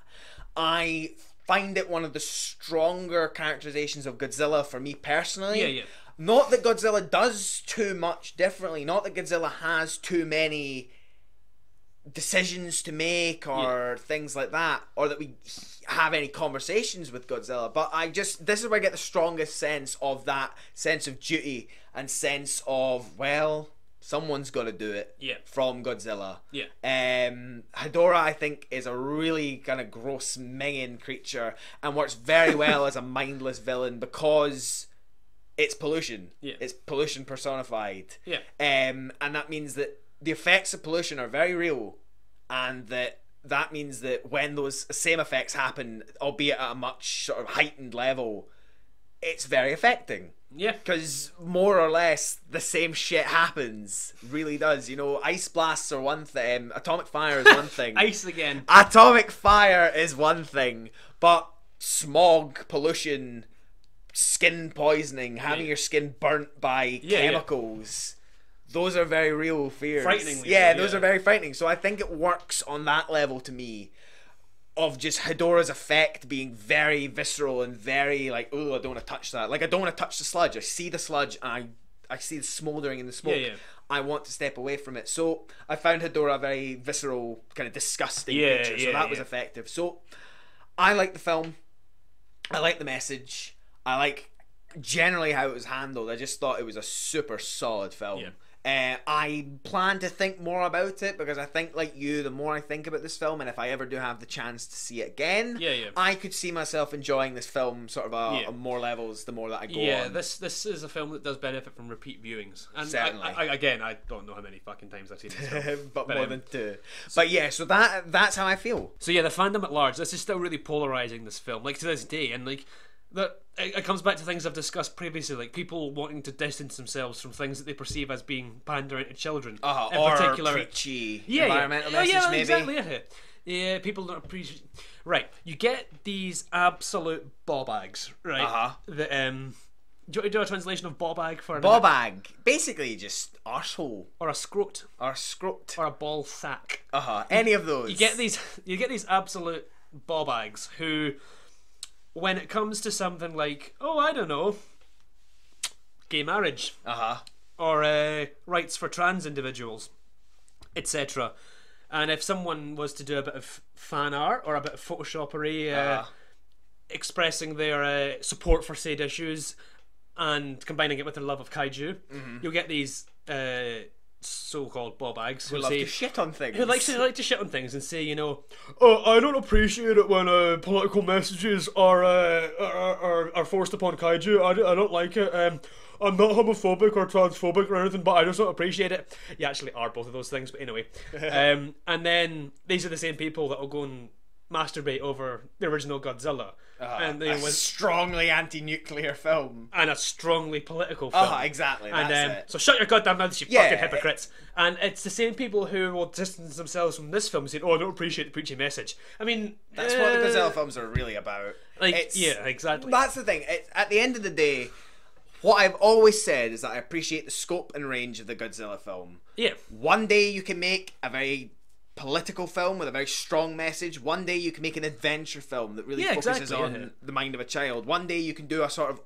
I find it one of the stronger characterizations of Godzilla for me personally. Not that Godzilla does too much differently. Not that Godzilla has too many decisions to make or things like that, or that we have any conversations with Godzilla, but this is where I get the strongest sense of that sense of duty and sense of, someone's got to do it from Godzilla. Hedorah, I think, is a really kind of gross minging creature and works very well as a mindless villain because it's pollution. It's pollution personified. And that means that the effects of pollution are very real, and that means that when those same effects happen, albeit at a much sort of heightened level, it's very affecting. Because more or less the same shit happens. Really does. Ice blasts are one thing. Atomic fire is one thing. Ice again. Atomic fire is one thing. But smog, pollution, skin poisoning, having your skin burnt by chemicals, those are very real fears. Frighteningly. Those are very frightening. So I think it works on that level to me, of just Hedorah's effect being very visceral and very like, oh, I don't want to touch that. Like, I don't want to touch the sludge. I see the sludge and I see the smouldering in the smoke. I want to step away from it. So I found Hedorah a very visceral, kind of disgusting creature. So that was effective. So I like the film. I like the message. I like generally how it was handled. I just thought it was a super solid film. I plan to think more about it, because I think, like you, the more I think about this film, and if I ever do have the chance to see it again, I could see myself enjoying this film sort of on more levels the more that I go on. This is a film that does benefit from repeat viewings. And certainly. I don't know how many fucking times I've seen this film. but more than 2. But so that's how I feel. So the fandom at large, this is still really polarising, this film, like to this day, and like that it comes back to things I've discussed previously, like people wanting to distance themselves from things that they perceive as being pandering to children. In or particular, preachy environmental message, maybe. Exactly, yeah, people don't appreciate. Right, you get these absolute ball-bags, right? That, do you want to do a translation of ball-bag for ball-bag? Basically, just arsehole. Or a scrot. Or a scrot. Or a ball sack. Any of those. You get these absolute ball-bags who, when it comes to something like, oh, I don't know, gay marriage, or rights for trans individuals, etc. And if someone was to do a bit of fan art or a bit of photoshopery, expressing their support for said issues and combining it with their love of kaiju, you'll get these so-called ball bags who love to shit on things. Who like to shit on things and say, you know, oh, I don't appreciate it when political messages are forced upon kaiju. I don't like it. I'm not homophobic or transphobic or anything, but I just don't appreciate it. You actually are both of those things, but anyway. And then these are the same people that will go and masturbate over the original Godzilla. And a strongly anti-nuclear film. And a strongly political film. Exactly. And that's it. So shut your goddamn mouths, you fucking hypocrites. And it's the same people who will distance themselves from this film saying, oh, I don't appreciate the preachy message. I mean... That's what the Godzilla films are really about. Yeah, exactly. That's the thing. At the end of the day, what I've always said is that I appreciate the scope and range of the Godzilla film. Yeah. One day you can make a very political film with a very strong message. One day you can make an adventure film that really focuses on the mind of a child. One day you can do a sort of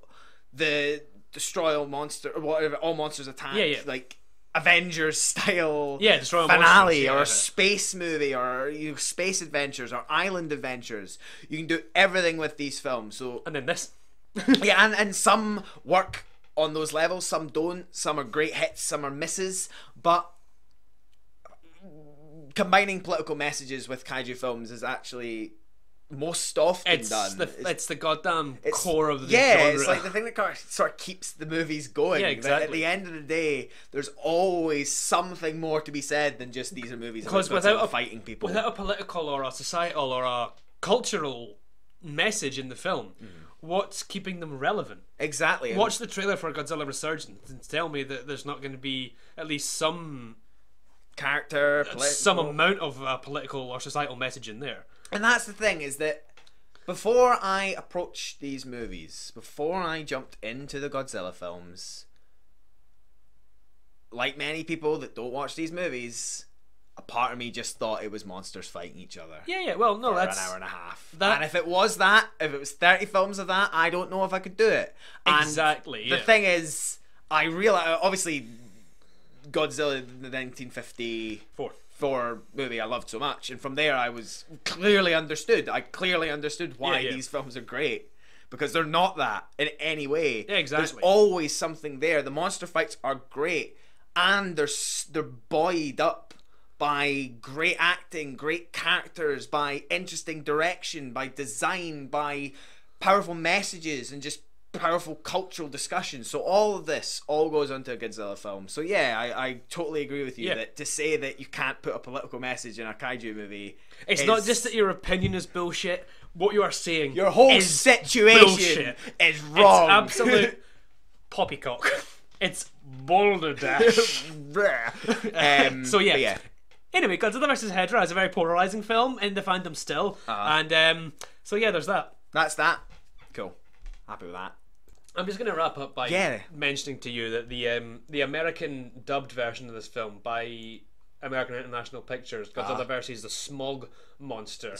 the destroy all monster or whatever, all monsters attack, like Avengers style destroy all finale, monsters, or a space movie, or space adventures, or island adventures. You can do everything with these films. So and then this. and some work on those levels, some don't. Some are great hits, some are misses, but combining political messages with kaiju films is actually most often done. It's the goddamn core of the genre. It's like the thing that sort of keeps the movies going. Yeah, exactly. At the end of the day, there's always something more to be said than just these are movies because without fighting people. Without a political or a societal or a cultural message in the film, what's keeping them relevant? Exactly. Watch the trailer for Godzilla Resurgence and tell me that there's not going to be at least some character, some amount of political or societal message in there. And that's the thing, is that before I approached these movies, before I jumped into the Godzilla films, like many people that don't watch these movies, a part of me just thought it was monsters fighting each other. Well, no, for that's an hour and a half. And if it was 30 films of that, I don't know if I could do it. Exactly. And the thing is, I realize, obviously, Godzilla, the 1954 movie, I loved so much, and from there I clearly understood why these films are great, because they're not that in any way. Yeah, exactly. There's always something there. The monster fights are great, and they're buoyed up by great acting, great characters, by interesting direction, by design, by powerful messages, and just powerful cultural discussion. So all of this goes onto a Godzilla film. So I totally agree with you that to say that you can't put a political message in a kaiju movie, it's not just that your opinion is bullshit. What you are saying, your whole situation bullshit. Is wrong. It's absolute poppycock. It's balderdash. Anyway, Godzilla vs. Hedorah is a very polarising film in the fandom still, and there's that. That's that. Cool. Happy with that. I'm just going to wrap up by mentioning to you that the American dubbed version of this film by American International Pictures, Godzilla vs. the Smog Monster,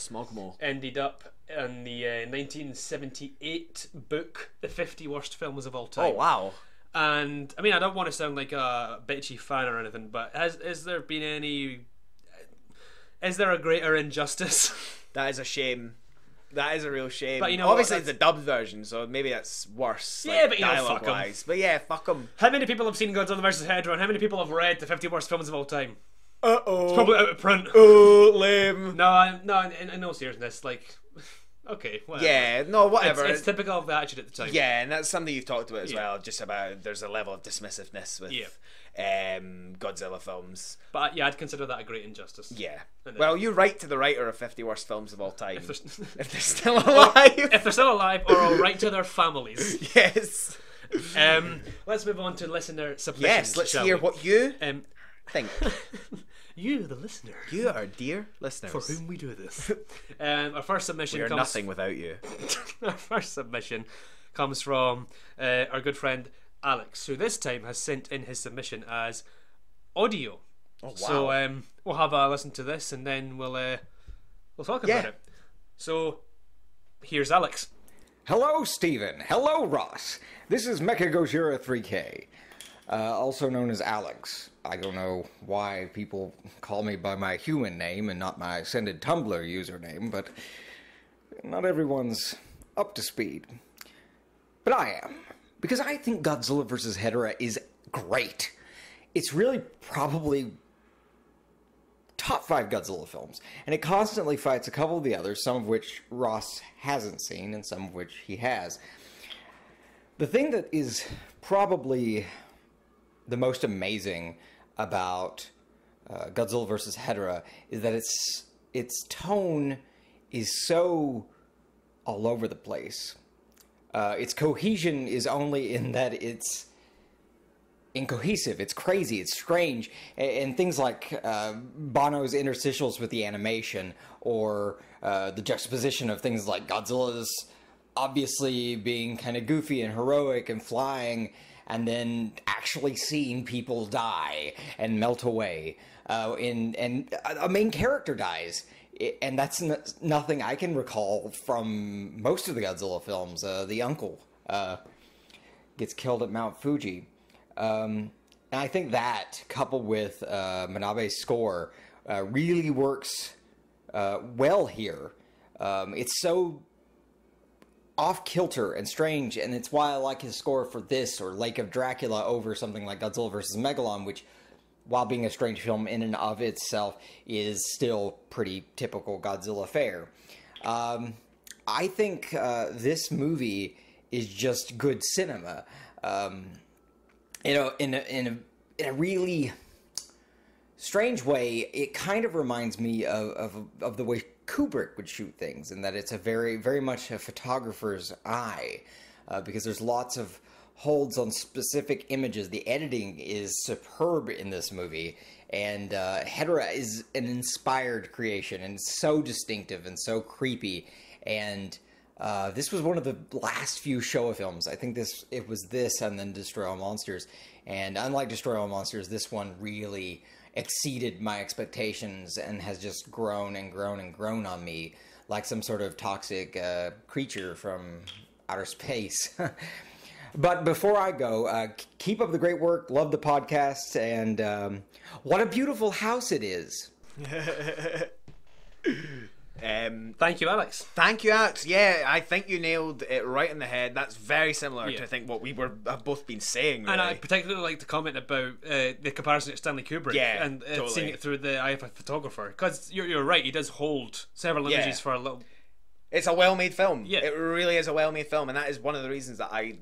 ended up in the 1978 book, The 50 Worst Films of All Time. Oh, wow. And, I mean, I don't want to sound like a bitchy fan or anything, but is there a greater injustice? That is a shame. That is a real shame. But you know, obviously it's a dubbed version, so maybe that's worse. Yeah, but you know, fuck 'em. But fuck them. How many people have seen Godzilla vs. Hedorah, and how many people have read the 50 Worst Films of All Time? Uh-oh. It's probably out of print. Oh, lame. No, in no seriousness, like, Okay, whatever. Yeah, no, whatever. It's typical of the attitude at the time. Yeah, and that's something you've talked about as well, just about there's a level of dismissiveness with Godzilla films. But yeah, I'd consider that a great injustice. Yeah. Well, you write to the writer of 50 Worst Films of All Time. If they're still alive. If they're still alive, or I'll write to their families. Yes. Let's move on to listener submissions. Yes, let's hear what you think. You, the listener. You are dear listeners. For whom we do this. Our first submission we are comes... nothing without you. Our first submission comes from our good friend Alex, who this time has sent in his submission as audio. Oh, wow. So we'll have a listen to this and then we'll talk about it. So here's Alex. Hello, Steven. Hello, Ross. This is Mechagodzilla 3K, also known as Alex. I don't know why people call me by my human name and not my ascended Tumblr username, but not everyone's up to speed. But I am, because I think Godzilla vs. Hedera is great. It's really probably top 5 Godzilla films, and it constantly fights a couple of the others, some of which Ross hasn't seen and some of which he has. The thing that is probably the most amazing about Godzilla vs. Hedera is that its tone is so all over the place. Its cohesion is only in that it's incohesive, it's crazy, it's strange, and things like Bono's interstitials with the animation, or the juxtaposition of things like Godzilla's obviously being kind of goofy and heroic and flying, and then actually seeing people die and melt away, and a main character dies. And that's nothing I can recall from most of the Godzilla films. The uncle gets killed at Mount Fuji. And I think that, coupled with Manabe's score, really works well here. It's so off-kilter and strange, and it's why I like his score for this or Lake of Dracula over something like Godzilla vs. Megalon, which, while being a strange film in and of itself, is still pretty typical Godzilla fare. I think this movie is just good cinema. In a really strange way, it kind of reminds me of the way Kubrick would shoot things, in that it's a very, very much a photographer's eye, because there's lots of holds on specific images. The editing is superb in this movie, and Hedera is an inspired creation, and so distinctive and so creepy, and this was one of the last few Showa films. I think it was this and then Destroy All Monsters, and unlike Destroy All Monsters, this one really exceeded my expectations and has just grown and grown and grown on me like some sort of toxic creature from outer space. But before I go, keep up the great work, love the podcast, and what a beautiful house it is. Thank you, Alex. Thank you, Alex. Yeah, I think you nailed it right in the head. That's very similar to, I think, what we have both been saying, really. And I particularly like to comment about the comparison to Stanley Kubrick, and totally. Seeing it through the eye of a photographer. Because you're right, he does hold several images for a little... It's a well-made film. Yeah. It really is a well-made film, and that is one of the reasons that I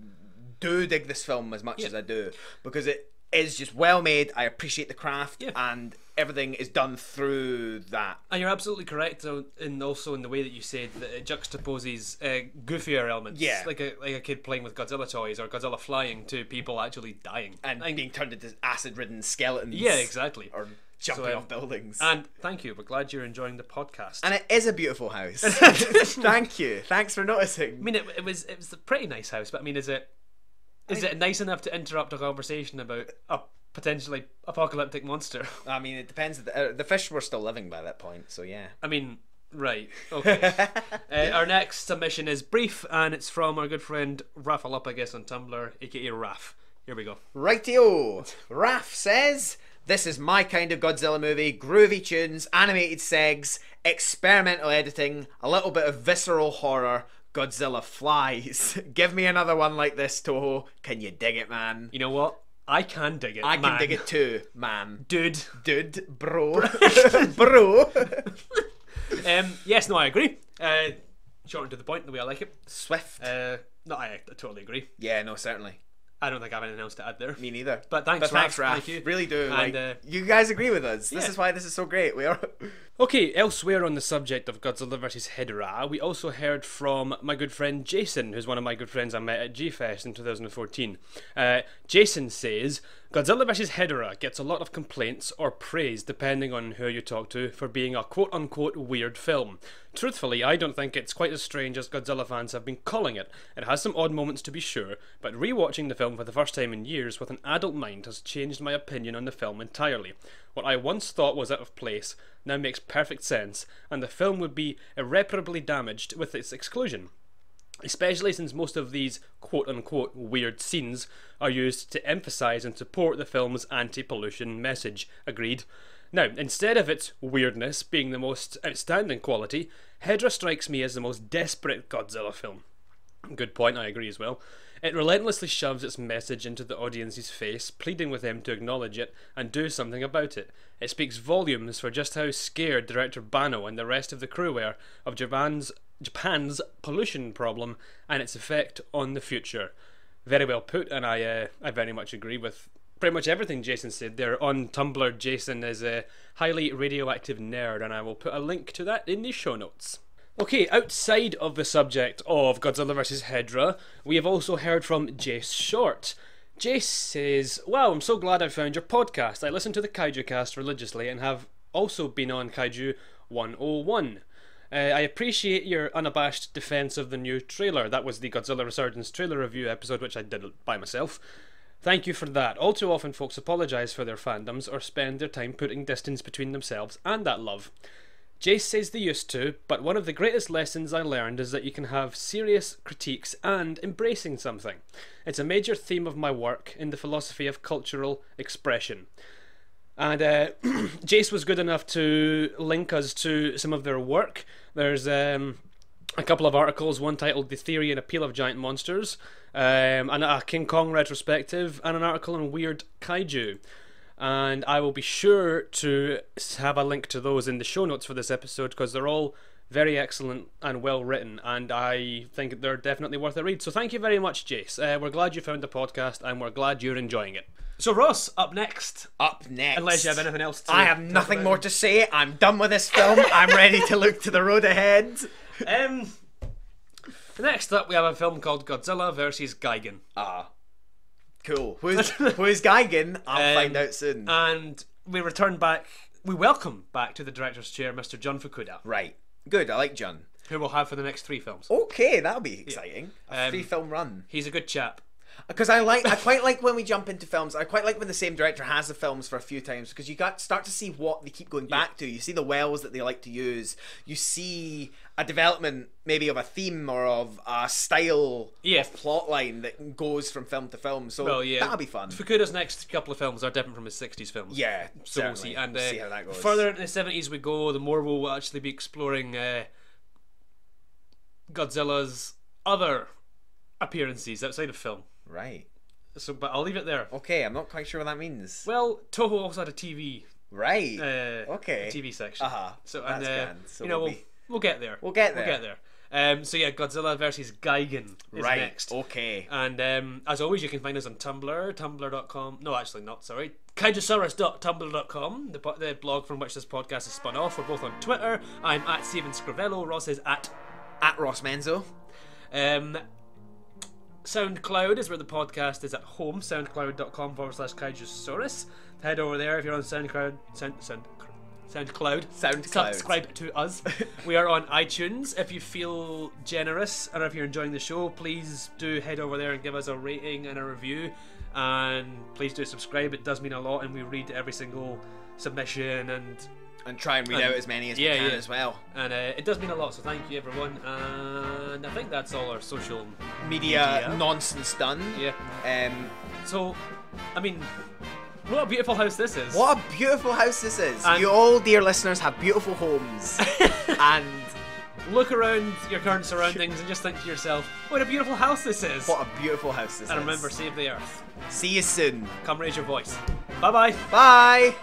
do dig this film as much as I do, because it is just well-made. I appreciate the craft, and everything is done through that. And you're absolutely correct, and also in the way that you said that it juxtaposes goofier elements, like a kid playing with Godzilla toys or Godzilla flying to people actually dying and being turned into acid-ridden skeletons. Yeah, exactly. Or jumping off buildings. And thank you. We're glad you're enjoying the podcast. And it is a beautiful house. Thank you. Thanks for noticing. I mean, it was a pretty nice house, but I mean, is it nice enough to interrupt a conversation about a potentially apocalyptic monster? I mean, it depends. The fish were still living by that point, so yeah. I mean, right. Okay. Our next submission is brief, and it's from our good friend Raffle-Up, I guess, on Tumblr, aka Raff. Here we go. Rightio. Raff says, "This is my kind of Godzilla movie. Groovy tunes, animated segs, experimental editing, a little bit of visceral horror. Godzilla flies. Give me another one like this, Toho. Can you dig it, man?" You know what? I can dig it. I can dig it too, man. Dude, bro. Bro. Yes, no, I agree. Short and to the point, the way I like it. Swift. No, I totally agree. Yeah, no, certainly. I don't think I have anything else to add there. Me neither. But thanks, Raph. Thank you. Really do. And, like, you guys agree with us. This yeah. is why this is so great. We are. Okay, elsewhere on the subject of Godzilla vs. Hedera, we also heard from my good friend Jason, who's one of my good friends I met at G-Fest in 2014. Jason says, Godzilla vs. Hedera gets a lot of complaints or praise depending on who you talk to for being a quote-unquote weird film. Truthfully, I don't think it's quite as strange as Godzilla fans have been calling it. It has some odd moments to be sure, but rewatching the film for the first time in years with an adult mind has changed my opinion on the film entirely. What I once thought was out of place now makes perfect sense, and the film would be irreparably damaged with its exclusion. Especially since most of these quote-unquote weird scenes are used to emphasise and support the film's anti-pollution message. Agreed. Now, instead of its weirdness being the most outstanding quality, Hedera strikes me as the most desperate Godzilla film. Good point, I agree as well. It relentlessly shoves its message into the audience's face, pleading with them to acknowledge it and do something about it. It speaks volumes for just how scared director Banno and the rest of the crew were of Japan's pollution problem and its effect on the future. Very well put, and I very much agree with pretty much everything Jason said there. On Tumblr, Jason is a highly radioactive nerd, and I will put a link to that in the show notes. Okay, outside of the subject of Godzilla vs. Hedera, we have also heard from Jace Short. Jace says, wow, I'm so glad I found your podcast. I listen to the Kaiju cast religiously and have also been on Kaiju 101. I appreciate your unabashed defense of the new trailer. That was the Godzilla Resurgence trailer review episode, which I did by myself. Thank you for that. All too often folks apologise for their fandoms or spend their time putting distance between themselves and that love. Jace says they used to, but one of the greatest lessons I learned is that you can have serious critiques and embracing something. It's a major theme of my work in the philosophy of cultural expression. And Jace was good enough to link us to some of their work. There's a couple of articles, one titled The Theory and Appeal of Giant Monsters, and a King Kong retrospective, and an article on Weird Kaiju. And I will be sure to have a link to those in the show notes for this episode because they're all very excellent and well written, and I think they're definitely worth a read. So thank you very much, Jace. We're glad you found the podcast, and we're glad you're enjoying it. So Ross, up next. Unless you have anything else to I have nothing more to say. I'm done with this film. I'm ready to look to the road ahead. Next up, we have a film called Godzilla vs. Gigan. Cool. Who's Gigan? I'll find out soon. And we welcome back to the director's chair, Mr. Jun Fukuda. Right. Good, I like Jun. Who we'll have for the next 3 films. Okay, that'll be exciting. Yeah. A 3-film run. He's a good chap. Because I quite like when we jump into films. I quite like when the same director has the films for a few times because you start to see what they keep going back to. You see the wells that they like to use. You see a development maybe of a theme or of a style of plot line that goes from film to film. So that'll be fun. Fukuda's next couple of films are different from his 60s films. Yeah, so we'll see. And we'll see how that goes. Further into the 70s we go, the more we'll actually be exploring Godzilla's other appearances outside of film. Right. So, but I'll leave it there. Okay, I'm not quite sure what that means. Well, Toho also had a TV. Right. Okay. TV section. So that's grand. So we'll get there. We'll get there. So yeah, Godzilla vs. Gigan is next. Okay. And as always, you can find us on Tumblr, tumblr.com. No, actually not. Sorry, Kaijusaurus.tumblr.com, the blog from which this podcast is spun off. We're both on Twitter. I'm at Steven Scrivello. Ross is at Roz Menzies. SoundCloud is where the podcast is at home. SoundCloud.com/Kaijusaurus. Head over there if you're on SoundCloud. SoundCloud. Subscribe to us. We are on iTunes. If you feel generous or if you're enjoying the show, please do head over there and give us a rating and a review. And please do subscribe. It does mean a lot, and we read every single submission and try and read out as many as we can as well. And it does mean a lot, so thank you everyone. And I think that's all our social media nonsense done. Yeah. So, I mean, what a beautiful house this is. What a beautiful house this is. And you all, dear listeners, have beautiful homes. And look around your current surroundings and just think to yourself, what a beautiful house this is. What a beautiful house this is. And remember, save the earth. See you soon. Come raise your voice. Bye-bye. Bye.